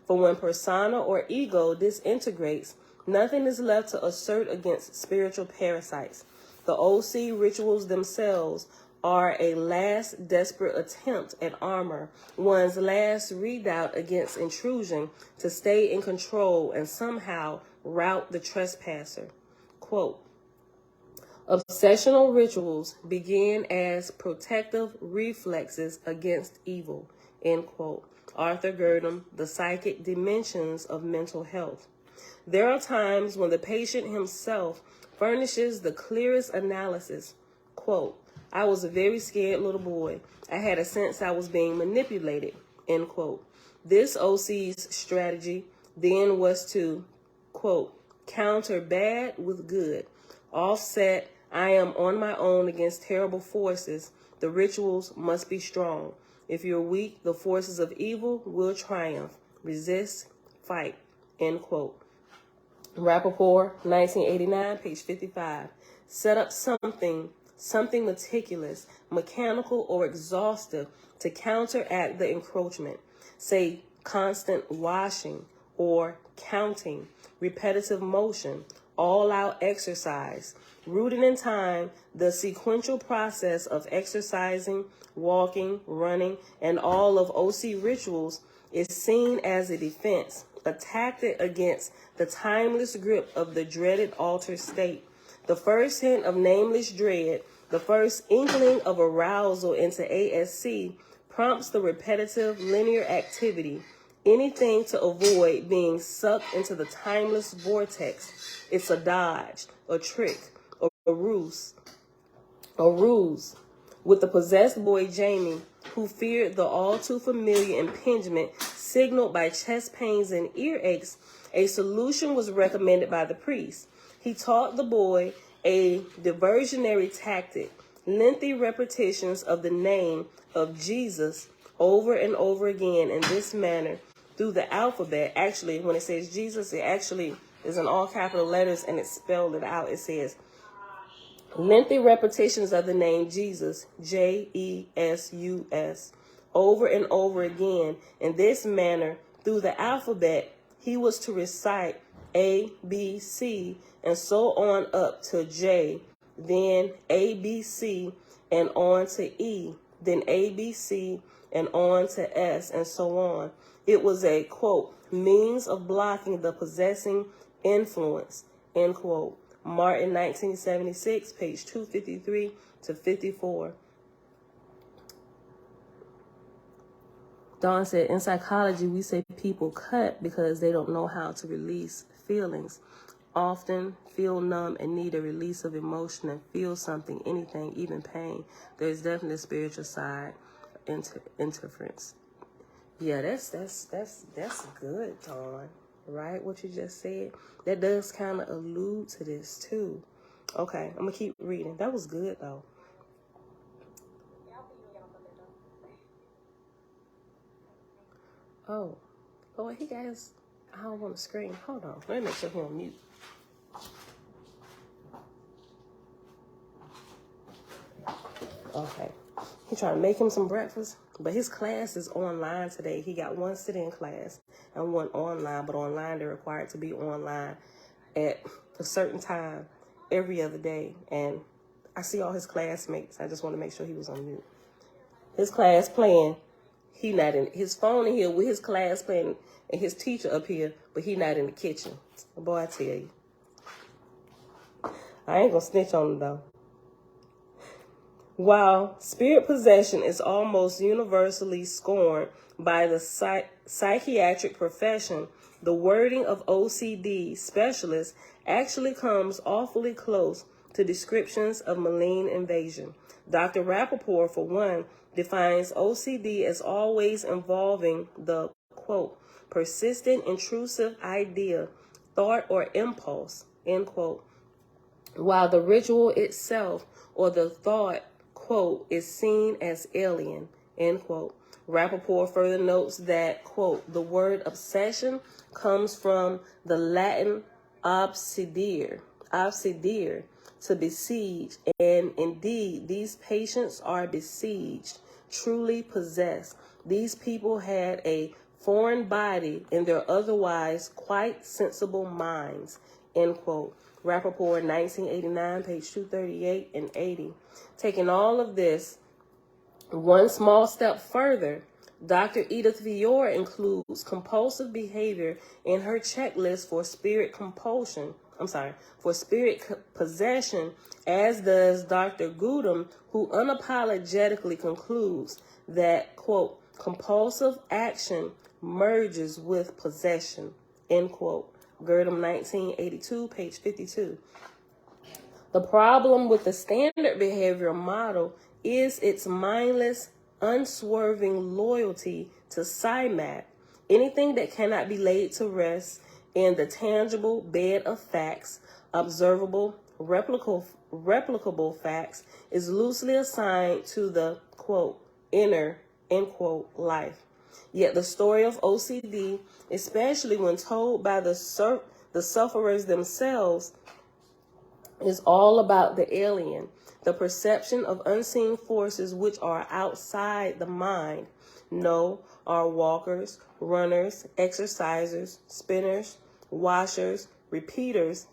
For when persona or ego disintegrates, nothing is left to assert against spiritual parasites. The OC rituals themselves are a last desperate attempt at armor, one's last redoubt against intrusion to stay in control and somehow rout the trespasser. Quote, obsessional rituals begin as protective reflexes against evil, end quote. Arthur Girdham, The Psychic Dimensions of Mental Health. There are times when the patient himself furnishes the clearest analysis. Quote, I was a very scared little boy. I had a sense I was being manipulated, end quote. This OC's strategy then was to, quote, counter bad with good. Offset, I am on my own against terrible forces. The rituals must be strong. If you're weak, the forces of evil will triumph. Resist, fight, end quote. Rappaport, 1989, page 55. Set up something meticulous, mechanical, or exhaustive to counteract the encroachment. Say constant washing or counting, repetitive motion, all-out exercise. Rooted in time, the sequential process of exercising, walking, running, and all of OC rituals is seen as a defense, a tactic against the timeless grip of the dreaded altered state. The first hint of nameless dread, the first inkling of arousal into ASC prompts the repetitive linear activity, anything to avoid being sucked into the timeless vortex. It's a dodge, a trick, a ruse. With the possessed boy Jamie, who feared the all too familiar impingement signaled by chest pains and earaches, a solution was recommended by the priest. He taught the boy a diversionary tactic, lengthy repetitions of the name of Jesus over and over again in this manner through the alphabet. Actually, when it says Jesus, it actually is in all capital letters and it spelled it out. It says, lengthy repetitions of the name Jesus, J-E-S-U-S, over and over again. In this manner, through the alphabet, he was to recite A, B, C, and so on up to J, then A, B, C, and on to E, then A, B, C, and on to S, and so on. It was a, quote, means of blocking the possessing influence, end quote. Martin, 1976, page 253 to 54. Dawn said, in psychology, we say people cut because they don't know how to release feelings. often feel numb and need a release of emotion and feel something, anything, even pain. There's definitely a spiritual side interference. Yeah, that's good, Dawn. Right? What you just said. That does kind of allude to this too. Okay, I'm gonna keep reading. That was good though. Oh, Lord, he got his. I don't want to scream. Hold on. Let me make sure he's on mute. Okay. He's trying to make him some breakfast, but his class is online today. He got one sit-in class and one online, but online they're required to be online at a certain time every other day. And I see all his classmates. I just want to make sure he was on mute. His class playing. He not in his phone in here with his class playing and his teacher up here, but he not in the kitchen. Boy, I tell you. I ain't gonna snitch on him though. While spirit possession is almost universally scorned by the psychiatric profession, the wording of OCD specialists actually comes awfully close to descriptions of malign invasion. Dr. Rappaport, for one, defines OCD as always involving the, quote, persistent intrusive idea, thought, or impulse, end quote, while the ritual itself or the thought, quote, is seen as alien, end quote. Rappaport further notes that, quote, the word obsession comes from the Latin obsedere, to besiege, and indeed these patients are besieged, truly possessed. These people had a foreign body in their otherwise quite sensible minds, end quote. Rappaport, 1989, page 238 and 80. Taking all of this one small step further, Dr. Edith Fiore includes compulsive behavior in her checklist for spirit possession, as does Dr. Goodham, who unapologetically concludes that, quote, compulsive action merges with possession, end quote. Goodham, 1982, page 52. The problem with the standard behavioral model is its mindless, unswerving loyalty to SIMAP. Anything that cannot be laid to rest in the tangible bed of facts, observable, replicable facts, is loosely assigned to the, quote, inner, end quote, life. Yet the story of OCD, especially when told by the sufferers themselves, is all about the alien, the perception of unseen forces which are outside the mind. No, our walkers, runners, exercisers, spinners, washers, repeaters,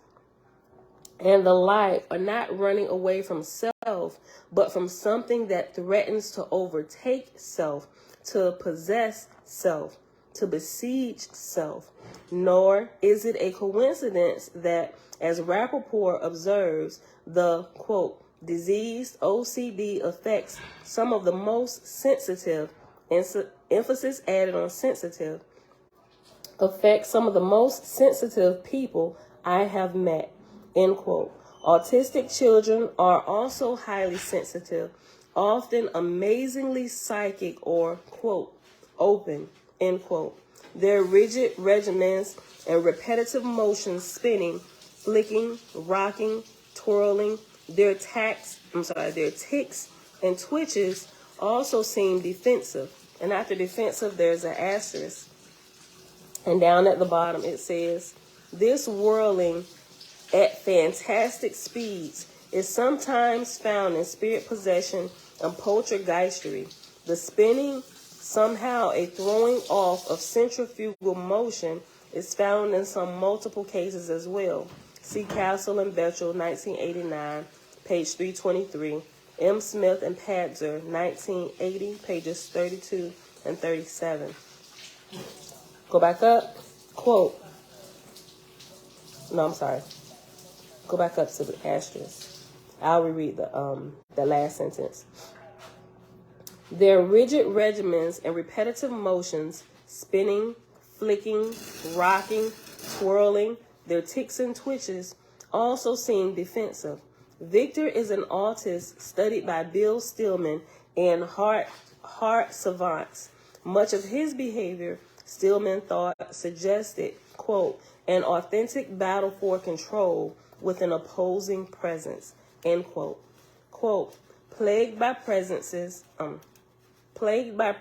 and the like are not running away from self, but from something that threatens to overtake self, to possess self, to besiege self. Nor is it a coincidence that, as Rappaport observes, the, quote, diseased OCD affects some of the most sensitive, emphasis added on sensitive, affects some of the most sensitive people I have met, end quote. Autistic children are also highly sensitive, often amazingly psychic or, quote, open, end quote. Their rigid regimens and repetitive motions, spinning, flicking, rocking, twirling, their tics and twitches also seem defensive. And after defensive, there's an asterisk. And down at the bottom, it says, this whirling at fantastic speeds is sometimes found in spirit possession and poltergeistery. The spinning, somehow a throwing off of centrifugal motion, is found in some multiple cases as well. See Castle and Betchel, 1989, page 323. M. Smith and Padzer, 1980, pages 32 and 37. Go back up. Quote. No, I'm sorry. Go back up to the asterisk. I'll reread the last sentence. Their rigid regimens and repetitive motions, spinning, flicking, rocking, twirling, their tics and twitches also seem defensive. Victor is an autist studied by Bill Stillman and heart savants. Much of his behavior, Stillman thought, suggested, quote, an authentic battle for control with an opposing presence, end quote. Quote, plagued by presences, Plagued by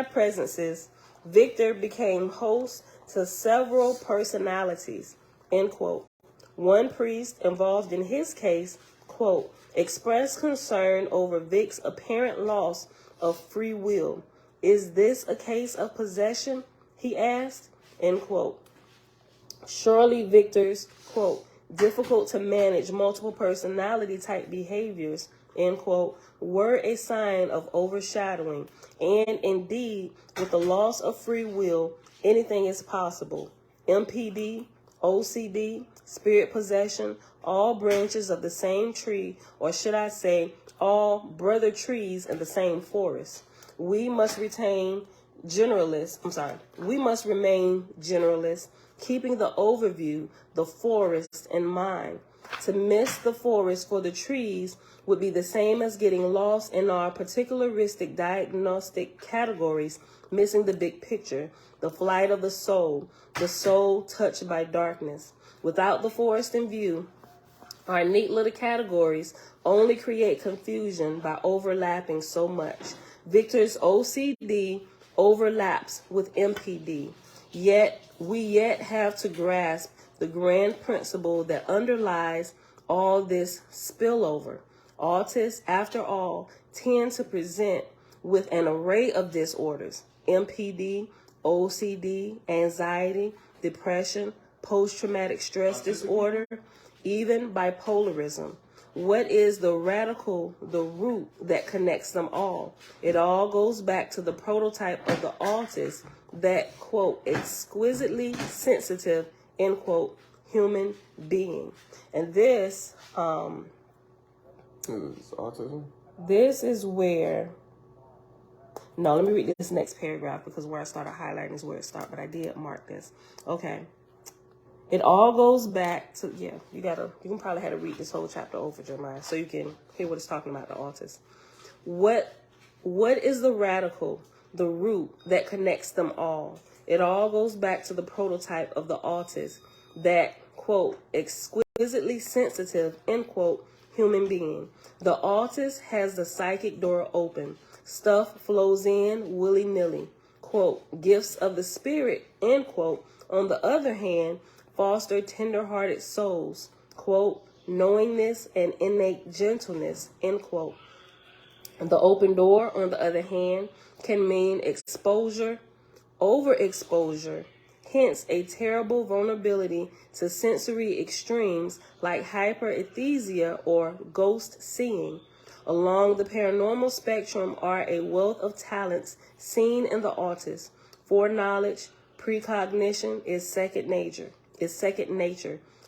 presences, Victor became host to several personalities, end quote. One priest involved in his case, quote, expressed concern over Vic's apparent loss of free will. Is this a case of possession? He asked, end quote. Surely Victor's, quote, difficult to manage multiple personality type behaviors, end quote, were a sign of overshadowing. And indeed, with the loss of free will, anything is possible. MPD, OCD, spirit possession, all branches of the same tree, or should I say, all brother trees in the same forest. We must remain generalists, keeping the overview, the forest, in mind. To miss the forest for the trees would be the same as getting lost in our particularistic diagnostic categories, missing the big picture, the flight of the soul touched by darkness. Without the forest in view, our neat little categories only create confusion by overlapping so much. Victor's OCD overlaps with MPD. Yet we have to grasp the grand principle that underlies all this spillover. Autists, after all, tend to present with an array of disorders: MPD, OCD, anxiety, depression, post-traumatic stress disorder, even bipolarism. What is the root that connects them all? It all goes back to the prototype of the autist, that, quote, exquisitely sensitive, end quote, human being. And this, is autism? This is where, no, let me read this next paragraph, because where I started highlighting is where it started, but I did mark this. Okay. It all goes back to, you can probably have to read this whole chapter over, Jeremiah, so you can hear what it's talking about, the autist. What is the radical, the root that connects them all? It all goes back to the prototype of the autist, that, quote, exquisitely sensitive, end quote, human being. The autist has the psychic door open. Stuff flows in willy-nilly. Quote, gifts of the spirit, end quote, on the other hand, foster tender-hearted souls, quote, knowingness and innate gentleness, end quote. The open door, on the other hand, can mean exposure, overexposure, hence a terrible vulnerability to sensory extremes like hyperesthesia or ghost seeing. Along the paranormal spectrum are a wealth of talents seen in the autist. Foreknowledge, precognition is second nature.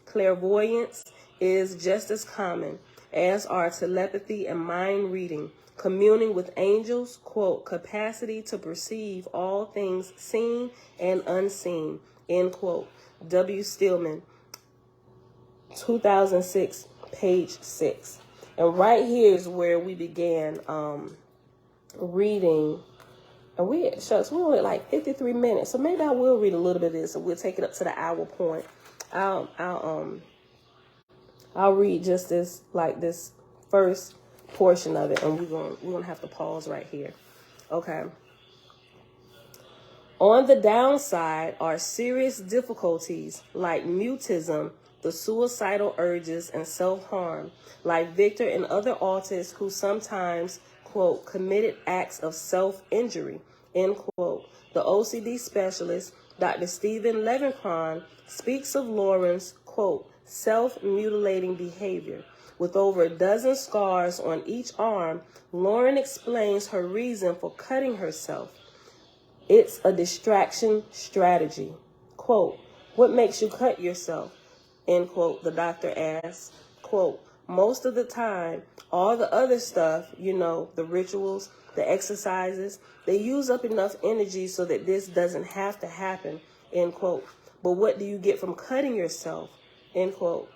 Clairvoyance is just as common, as are telepathy and mind reading. Communing with angels, quote, capacity to perceive all things seen and unseen, end quote. W. Stillman, 2006, page 6. And right here is where we began reading. And we're only like 53 minutes, so maybe I will read a little bit of this, and we'll take it up to the hour point. I'll read just this first portion of it, and we're gonna have to pause right here. Okay. On the downside are serious difficulties like mutism, the suicidal urges, and self-harm, like Victor and other autists who sometimes, quote, committed acts of self-injury, end quote. The OCD specialist, Dr. Stephen Levenkron, speaks of Lauren's, quote, self-mutilating behavior. With over a dozen scars on each arm, Lauren explains her reason for cutting herself. It's a distraction strategy. Quote, what makes you cut yourself? End quote, the doctor asks. Quote, most of the time, all the other stuff, you know, the rituals, the exercises, they use up enough energy so that this doesn't have to happen, end quote. But what do you get from cutting yourself, end quote,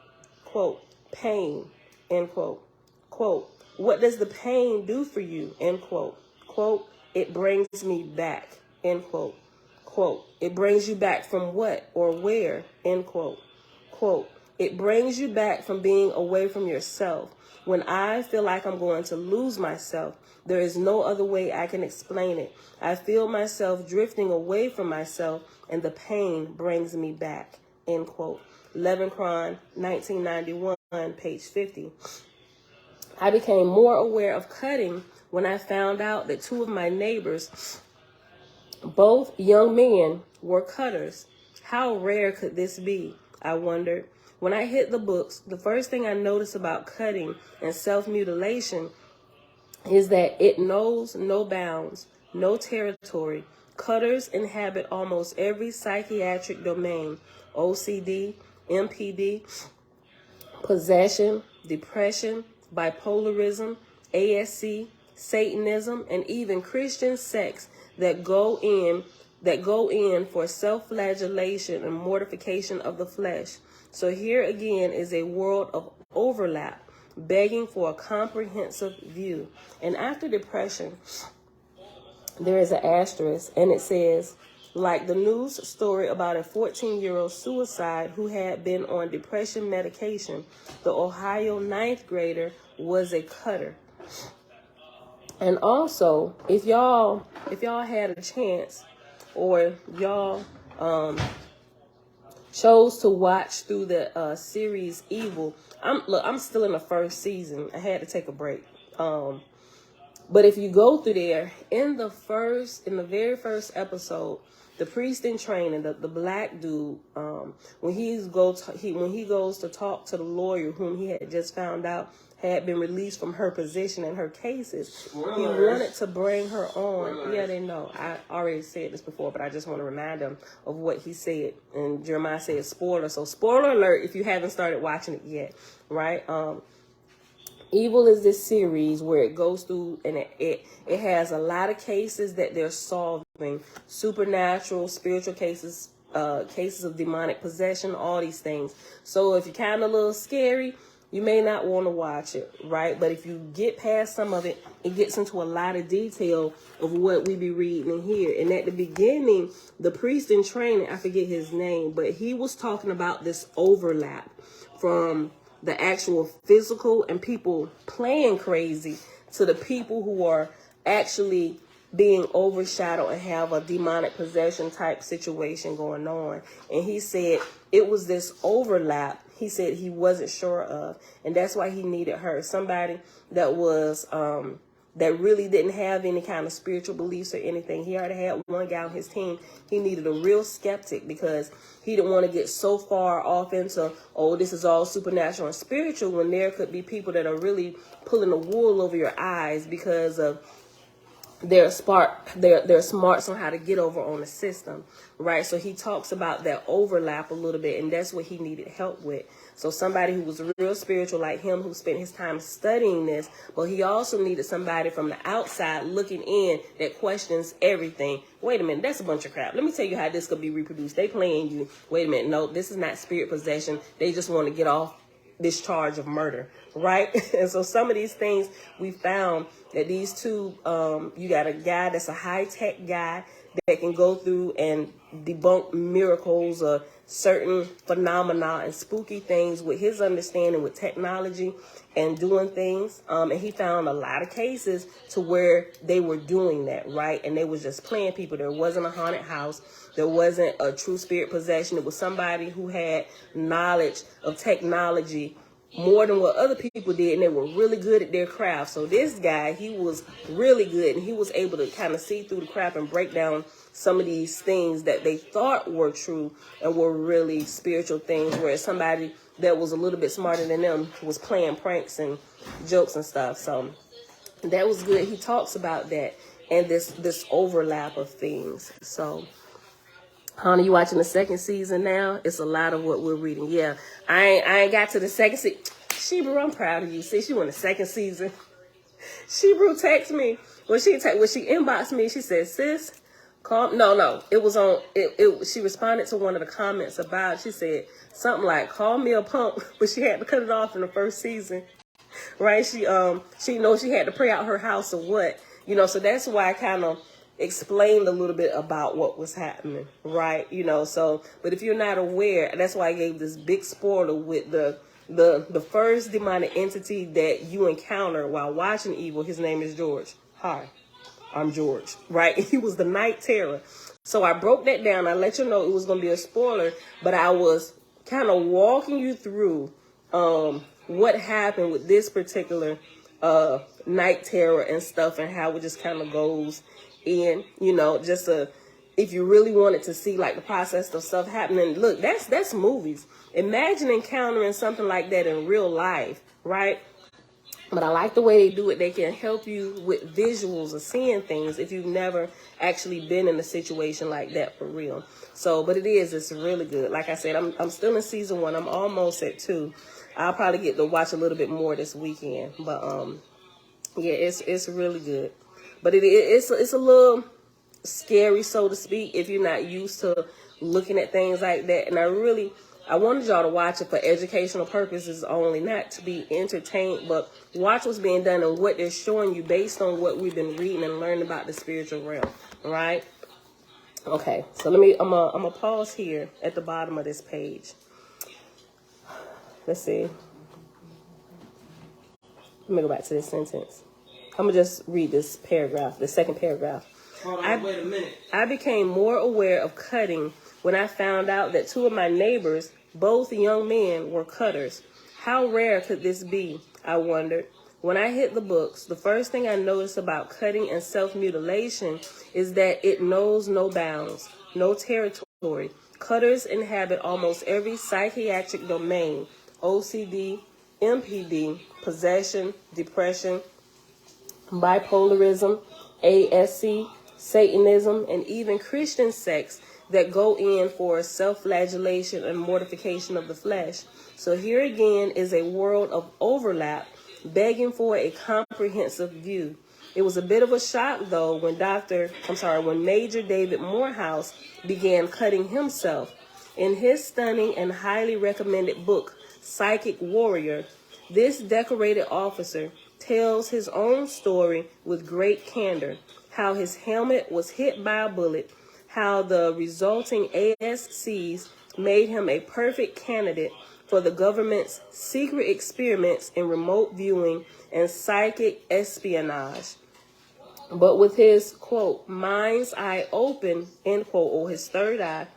quote, pain, end quote, quote, what does the pain do for you, end quote, quote, it brings me back, end quote, quote, it brings you back from what or where, end quote, quote, it brings you back from being away from yourself. When I feel like I'm going to lose myself, there is no other way I can explain it. I feel myself drifting away from myself, and the pain brings me back, end quote. Levincron, 1991, page 50. I became more aware of cutting when I found out that two of my neighbors, both young men, were cutters. How rare could this be? I wondered. When I hit the books, the first thing I noticed about cutting and self-mutilation is that it knows no bounds, no territory. Cutters inhabit almost every psychiatric domain: OCD, MPD, possession, depression, bipolarism, ASC, Satanism, and even Christian sects that go in for self-flagellation and mortification of the flesh. So here again is a world of overlap, begging for a comprehensive view. And after depression, there is an asterisk, and it says, like the news story about a 14-year-old suicide who had been on depression medication, the Ohio 9th grader was a cutter. And also, if y'all had a chance, or y'all chose to watch through the series Evil, I'm still in the first season. I had to take a break. But if you go through there, in the very first episode, the priest in training, the black dude, when he goes to talk to the lawyer whom he had just found out had been released from her position in her cases, he wanted to bring her on. Yeah, they know. I already said this before, but I just want to remind them of what he said. And Jeremiah said spoiler. So spoiler alert if you haven't started watching it yet, right? Evil is this series where it goes through, and it has a lot of cases that they're solving, supernatural, spiritual cases, cases of demonic possession, all these things. So if you're kind of a little scary, you may not want to watch it, right? But if you get past some of it, it gets into a lot of detail of what we be reading in here. And at the beginning, the priest in training, I forget his name, but he was talking about this overlap from the actual physical and people playing crazy to the people who are actually being overshadowed and have a demonic possession type situation going on. And he said it was this overlap he said he wasn't sure of, and that's why he needed her, somebody that was that really didn't have any kind of spiritual beliefs or anything. He already had one guy on his team. He needed a real skeptic because he didn't want to get so far off into, oh, this is all supernatural and spiritual, when there could be people that are really pulling the wool over your eyes because of their smarts on how to get over on the system, right? So he talks about that overlap a little bit, and that's what he needed help with. So somebody who was real spiritual like him, who spent his time studying this, but he also needed somebody from the outside looking in that questions everything. Wait a minute, that's a bunch of crap. Let me tell you how this could be reproduced. They playing you. Wait a minute, no, this is not spirit possession. They just want to get off this charge of murder, right? And so some of these things we found that these two, you got a guy that's a high-tech guy that can go through and debunk miracles or certain phenomena and spooky things with his understanding with technology and doing things. And he found a lot of cases to where they were doing that, right? And they was just playing people. There wasn't a haunted house. There wasn't a true spirit possession. It was somebody who had knowledge of technology more than what other people did, and they were really good at their craft. So this guy, he was really good, and he was able to kind of see through the crap and break down some of these things that they thought were true and were really spiritual things, whereas somebody that was a little bit smarter than them was playing pranks and jokes and stuff. So that was good. He talks about that and this overlap of things. So honey, you watching the second season now? It's a lot of what we're reading. Yeah, I ain't got to the second season. Shebrew, I'm proud of you. See, she won the second season. Shebrew texted me. When she inboxed me, she said, sis, no. It was on, she responded to one of the comments about, she said something like, call me a punk, but she had to cut it off in the first season. Right? She knows she had to pray out her house or what. You know, so that's why I kind of explained a little bit about what was happening. Right? You know, so, but if you're not aware, that's why I gave this big spoiler with the first demonic entity that you encounter while watching Evil. His name is George. Hi, I'm George. Right? He was the night terror. So I broke that down. I let you know it was going to be a spoiler, but I was kind of walking you through what happened with this particular night terror and stuff, and how it just kind of goes in, you know, just if you really wanted to see like the process of stuff happening. Look, that's movies. Imagine encountering something like that in real life, right? But I like the way they do it. They can help you with visuals of seeing things if you've never actually been in a situation like that for real. So, but it's really good. Like I said, I'm still in season 1. I'm almost at 2. I'll probably get to watch a little bit more this weekend. But yeah, it's really good. But it's a little scary, so to speak, if you're not used to looking at things like that. And I wanted y'all to watch it for educational purposes only, not to be entertained, but watch what's being done and what they're showing you based on what we've been reading and learning about the spiritual realm. All right. Okay. So I'm gonna pause here at the bottom of this page. Let's see. Let me go back to this sentence. I'm gonna just read this paragraph, the second paragraph. Hold on, wait a minute. I became more aware of cutting when I found out that 2 of my neighbors, both young men, were cutters. How rare could this be? I wondered. When I hit the books, the first thing I noticed about cutting and self-mutilation is that it knows no bounds, no territory. Cutters inhabit almost every psychiatric domain: OCD, MPD, possession, depression, bipolarism, ASC, Satanism, and even Christian sects that go in for self-flagellation and mortification of the flesh. So here again is a world of overlap begging for a comprehensive view. It was a bit of a shock, though, when Major David Morehouse began cutting himself. In his stunning and highly recommended book, Psychic Warrior, this decorated officer tells his own story with great candor, how his helmet was hit by a bullet, how the resulting ASCs made him a perfect candidate for the government's secret experiments in remote viewing and psychic espionage. But with his, quote, mind's eye open, end quote, or his third eye,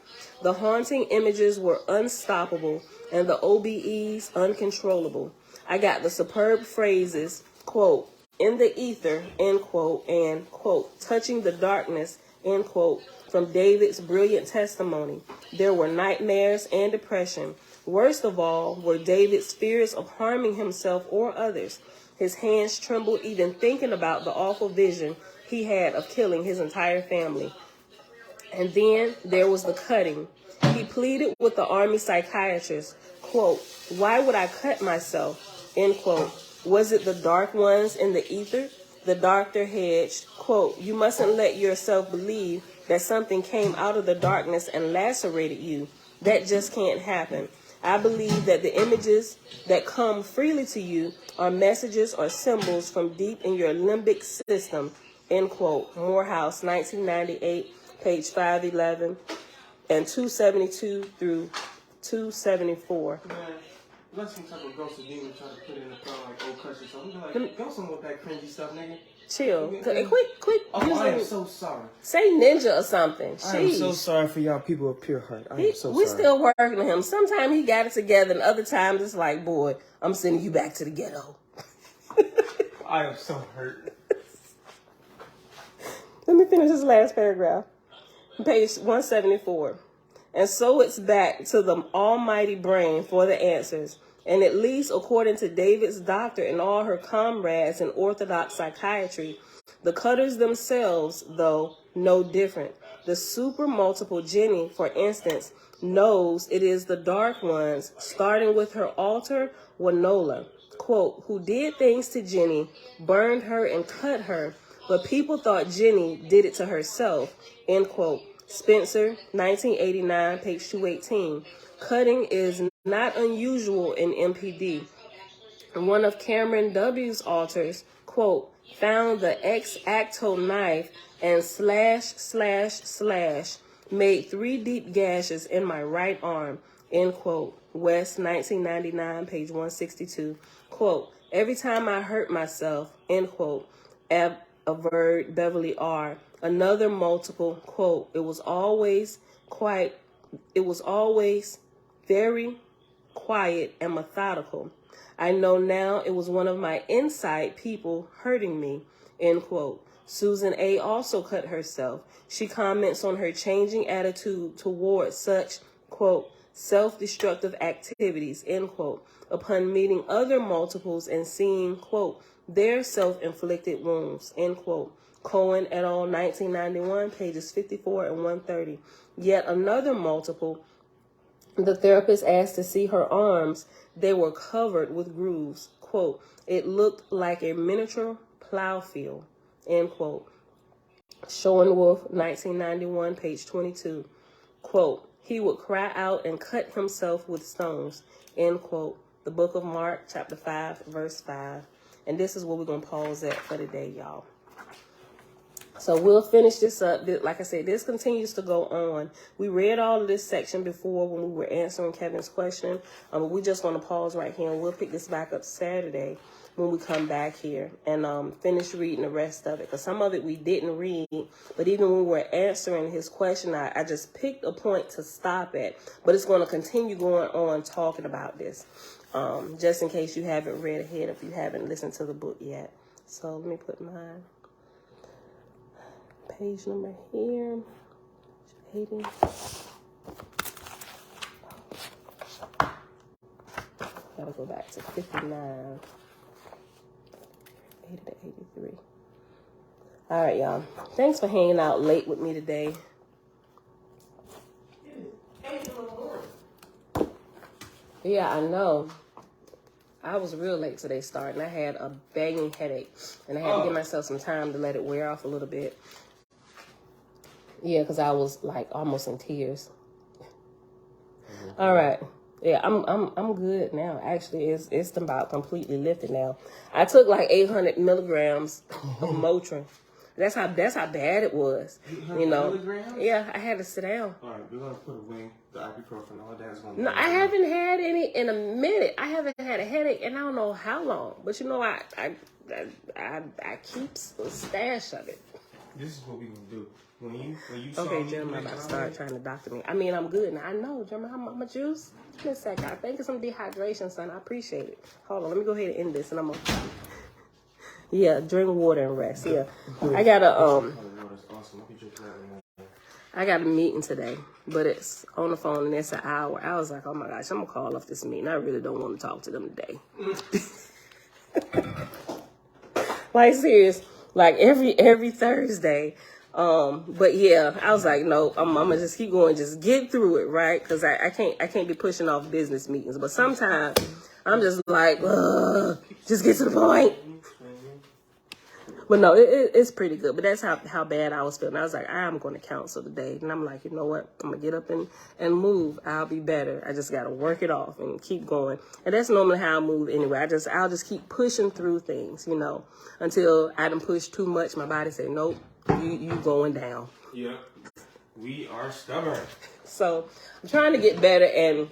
the haunting images were unstoppable and the OBEs uncontrollable. I got the superb phrases, quote, in the ether, end quote, and, quote, touching the darkness, end quote, from David's brilliant testimony. There were nightmares and depression. Worst of all were David's fears of harming himself or others. His hands trembled even thinking about the awful vision he had of killing his entire family. And then there was the cutting. He pleaded with the army psychiatrist, quote, why would I cut myself, end quote. Was it the dark ones in the ether? The doctor hedged, quote, you mustn't let yourself believe that something came out of the darkness and lacerated you. That just can't happen. I believe that the images that come freely to you are messages or symbols from deep in your limbic system, end quote. Morehouse, 1998, page 511 and 272 through 274. Man, unless some type of ghost or demon try to put in the car like old cuss or something, like, go somewhere with that cringy stuff, nigga. Chill. Quit. Oh, I am so sorry. Say ninja or something. I am so sorry for y'all people of pure heart. I am so sorry. We still working on him. Sometimes he got it together, and other times it's like, boy, I'm sending you back to the ghetto. I am so hurt. Let me finish this last paragraph. Page 174. And so it's back to the almighty brain for the answers. And at least according to David's doctor and all her comrades in orthodox psychiatry, The cutters themselves, though, no different. The super multiple Jenny, for instance, knows it is the dark ones, starting with her alter, Wanola, quote, who did things to Jenny, burned her and cut her, but people thought Jenny did it to herself, end quote. Spencer, 1989, page 218. Cutting is not unusual in MPD. One of Cameron W.'s alters, quote, found the X-Acto knife and / made 3 deep gashes in my right arm, end quote. West, 1999, page 162. Quote, every time I hurt myself, end quote. Averred Beverly R. Another multiple, quote, it was always very quiet and methodical. I know now it was one of my inside people hurting me, end quote. Susan A. also cut herself. She comments on her changing attitude towards such, quote, self-destructive activities, end quote, upon meeting other multiples and seeing, quote, their self-inflicted wounds, end quote. Cohen et al., 1991, pages 54 and 130. Yet another multiple, the therapist asked to see her arms. They were covered with grooves. Quote, it looked like a miniature plow field, end quote. Schoenwolf, 1991, page 22. Quote, he would cry out and cut himself with stones, end quote. The book of Mark, chapter 5, verse 5. And this is where we're going to pause at for today, y'all. So we'll finish this up. Like I said, this continues to go on. We read all of this section before when we were answering Kevin's question. We just want to pause right here, and we'll pick this back up Saturday when we come back here and finish reading the rest of it. Because some of it we didn't read, but even when we were answering his question, I just picked a point to stop at. But it's going to continue going on talking about this, just in case you haven't read ahead, if you haven't listened to the book yet. So let me put mine. Page number here, 80. Gotta go back to 59, 80 to 83. All right, y'all. Thanks for hanging out late with me today. Yeah, I know. I was real late today starting. I had a banging headache, and I had to give myself some time to let it wear off a little bit. Yeah, because I was like almost in tears. All right. Yeah, I'm good now. Actually, it's about completely lifted now. I took like 800 milligrams of Motrin. That's how bad it was. 800 milligrams? Yeah, I had to sit down. All right, we're gonna put away the ibuprofen. All that's gonna. No, I haven't had any in a minute. I haven't had a headache in I don't know how long. But you know, I keep a stash of it. This is what we gonna do. When you okay, Jeremiah, I'm about to start trying to doctor me. I mean, I'm good now. I know, Jeremiah, how much juice? Give me a second. I think it's some dehydration, son. I appreciate it. Hold on, let me go ahead and end this, and I'm gonna. Yeah, drink water and rest. Yeah, I got a meeting today, but it's on the phone and it's an hour. I was like, oh my gosh, I'm gonna call off this meeting. I really don't want to talk to them today. Like serious, like every Thursday. But yeah, I was like, no, I'm gonna just keep going, just get through it, right? Because I can't be pushing off business meetings. But sometimes I'm just like, just get to the point. But no, it's pretty good. But that's how bad I was feeling. I was like, I'm going to counsel today. And I'm like, you know what? I'm going to get up and move. I'll be better. I just got to work it off and keep going. And that's normally how I move anyway. I'll just keep pushing through things, you know, until I done push too much. My body say, nope, you going down. Yeah, we are stubborn. So I'm trying to get better and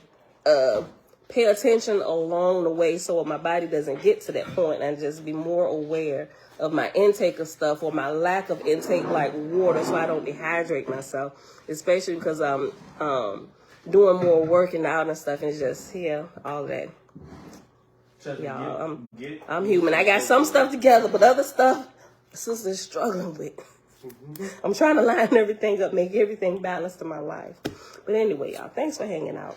pay attention along the way so my body doesn't get to that point, and just be more aware of my intake of stuff or my lack of intake, like water, so I don't dehydrate myself, especially because I'm doing more working out and stuff, and it's just, yeah, all that. Y'all, I'm human. I got some stuff together, but other stuff, the sister's struggling with. I'm trying to line everything up, make everything balanced in my life. But anyway, y'all, thanks for hanging out.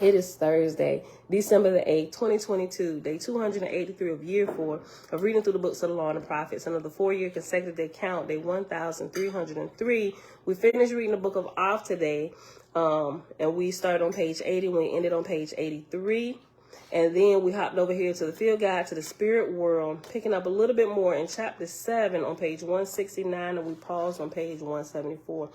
It is Thursday, December the 8th, 2022, day 283 of year 4 of reading through the books of the law and the prophets. And of the 4-year consecutive day count, day 1,303. We finished reading the book of Oahspe today, and we started on page 80 and we ended on page 83. And then we hopped over here to the field guide to the spirit world, picking up a little bit more in chapter 7 on page 169, and we paused on page 174.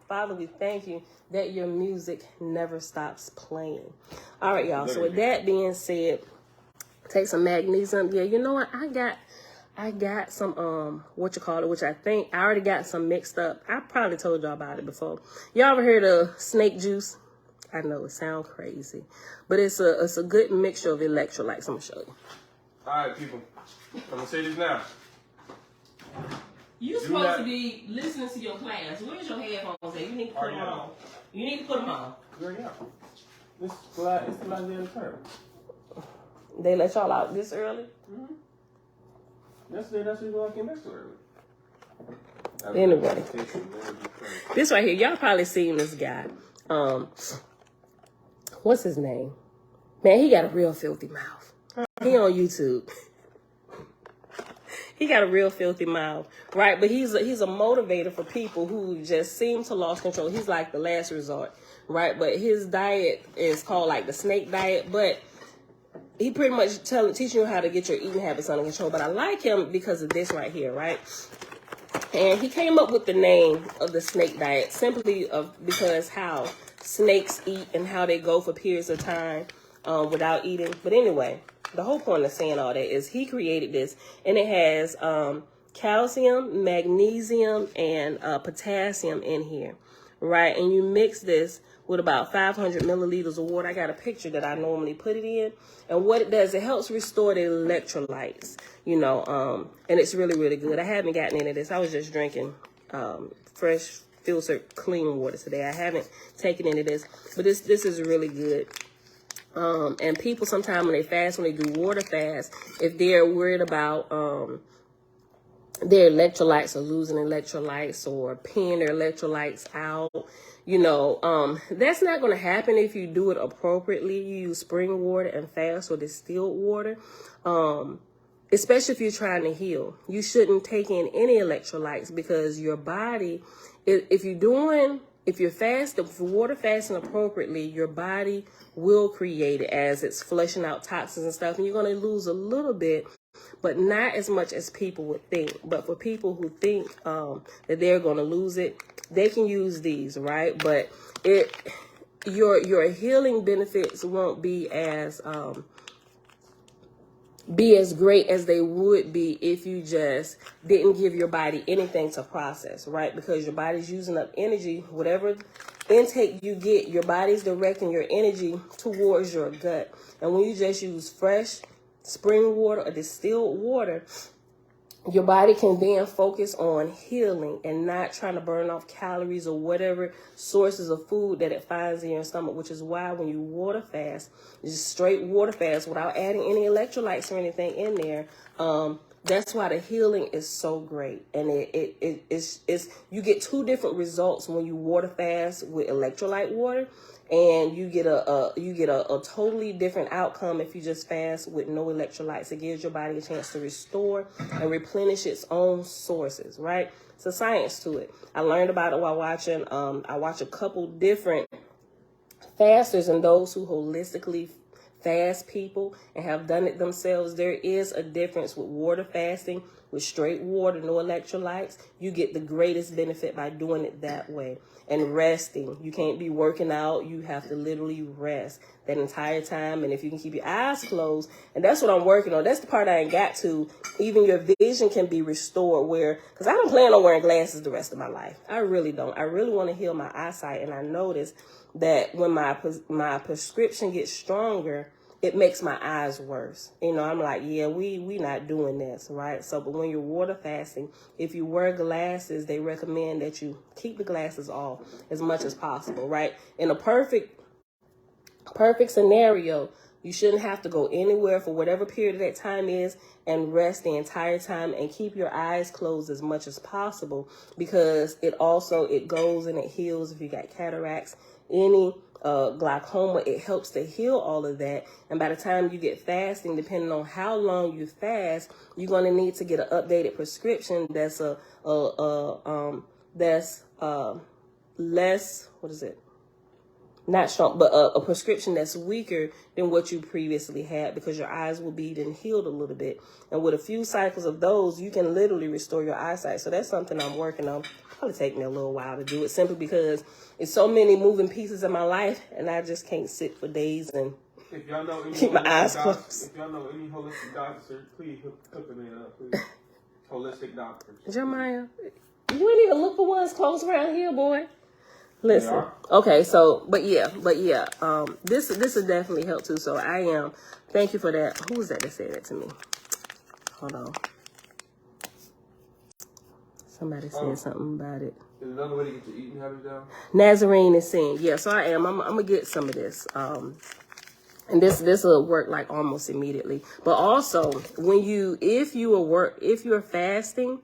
Father, we thank you that your music never stops playing. All right, y'all. So with that being said, take some magnesium. Yeah, you know what? I got some which I think I already got some mixed up. I probably told y'all about it before. Y'all ever heard of snake juice? I know it sounds crazy, but it's a good mixture of electrolytes. I'm gonna show you. All right, people. I'm gonna say this now. You're supposed to be listening to your class. Where's your headphones at? You need to put them on. You need to put them on. Girl, yeah. It's the last day of the term. They let y'all out this early? Mm-hmm. That's the reason why I came back so early. Anyway, this right here, y'all probably seen this guy. What's his name? Man, he got a real filthy mouth. He on YouTube. He got a real filthy mouth, right? But he's a motivator for people who just seem to lose control. He's like the last resort, right? But his diet is called like the snake diet. But he pretty much teaching you how to get your eating habits under control. But I like him because of this right here, right? And he came up with the name of the snake diet simply because how snakes eat and how they go for periods of time without eating. But anyway, the whole point of saying all that is he created this, and it has calcium, magnesium, and potassium in here, right? And you mix this with about 500 milliliters of water. I got a picture that I normally put it in. And what it does, it helps restore the electrolytes, and it's really, really good. I haven't gotten into this. I was just drinking fresh, filtered, clean water today. I haven't taken into this, but this is really good. And people sometimes when they fast, when they do water fast, if they're worried about their electrolytes or losing electrolytes or peeing their electrolytes out, that's not going to happen if you do it appropriately. You use spring water and fast or distilled water, especially if you're trying to heal. You shouldn't take in any electrolytes because your body, if you're water fasting appropriately, your body will create it as it's flushing out toxins and stuff, and you're going to lose a little bit, but not as much as people would think. But for people who think that they're going to lose it, they can use these, right? But your healing benefits won't be as great as they would be if you just didn't give your body anything to process, right? Because your body's using up energy. Whatever intake you get, your body's directing your energy towards your gut. And when you just use fresh spring water or distilled water, your body can then focus on healing and not trying to burn off calories or whatever sources of food that it finds in your stomach, which is why when you water fast, just straight water fast without adding any electrolytes or anything in there, that's why the healing is so great. And it's you get two different results when you water fast with electrolyte water, and you get a totally different outcome if you just fast with no electrolytes. It gives your body a chance to restore and replenish its own sources, right? It's a science to it. I learned about it while watching. I watch a couple different fasters and those who holistically fast people and have done it themselves. There is a difference with water fasting, with straight water, no electrolytes. You get the greatest benefit by doing it that way. And resting. You can't be working out. You have to literally rest that entire time. And if you can keep your eyes closed, and that's what I'm working on. That's the part I ain't got to. Even your vision can be restored because I don't plan on wearing glasses the rest of my life. I really don't. I really want to heal my eyesight. And I notice that when my prescription gets stronger, it makes my eyes worse. I'm like, yeah, we not doing this, right? So, but when you're water fasting, if you wear glasses, they recommend that you keep the glasses off as much as possible, right? In a perfect scenario, you shouldn't have to go anywhere for whatever period of that time is and rest the entire time and keep your eyes closed as much as possible, because it goes and it heals if you got cataracts, any glaucoma, it helps to heal all of that. And by the time you get fasting, depending on how long you fast, you're going to need to get an updated prescription that's less, what is it? Not strong, but a prescription that's weaker than what you previously had, because your eyes will be then healed a little bit. And with a few cycles of those, you can literally restore your eyesight. So that's something I'm working on. Probably take me a little while to do it, simply because it's so many moving pieces in my life, and I just can't sit for days and if y'all know any keep my eyes closed. If y'all know any holistic doctors, please hook them in up, please. Holistic doctors. Jeremiah, you ain't even look for ones close around here, boy. Listen, okay, so, but yeah, this will definitely help too. So thank you for that. Who was that said that to me? Hold on. Somebody said something about it. Is another way to get your eating habits down? Nazarene is saying, yeah, so I am. I'm gonna get some of this. And this will work like almost immediately. But also, if you're fasting,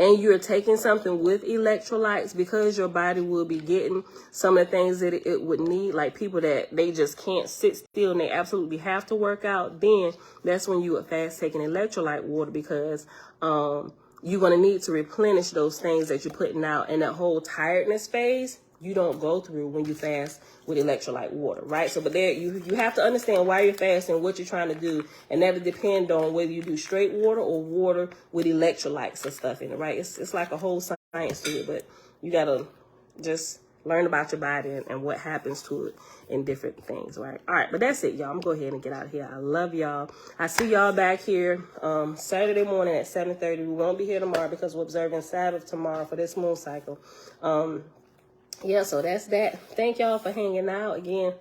and you're taking something with electrolytes, because your body will be getting some of the things that it would need, like people that they just can't sit still and they absolutely have to work out, then that's when you would fast taking electrolyte water, because you're going to need to replenish those things that you're putting out. And that whole tiredness phase, you don't go through when you fast with electrolyte water, right? So, but there you have to understand why you're fasting, what you're trying to do, and that'll depend on whether you do straight water or water with electrolytes or stuff in it, right? It's like a whole science to it, but you gotta just learn about your body and what happens to it in different things, right? All right, but that's it, y'all. I'm gonna go ahead and get out of here. I love y'all. I see y'all back here Saturday morning at 7:30. We won't be here tomorrow because we're observing Sabbath tomorrow for this moon cycle. Yeah, so that's that. Thank y'all for hanging out. Again,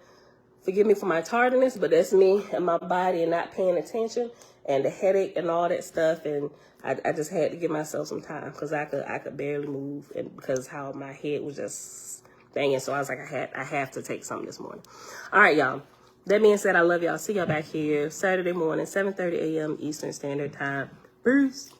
forgive me for my tardiness, but that's me and my body and not paying attention and the headache and all that stuff. And I just had to give myself some time because I could barely move, and because how my head was just banging. So I was like, I have to take something this morning. All right, y'all. That being said, I love y'all. See y'all back here Saturday morning, 7:30 a.m. Eastern Standard Time. Peace.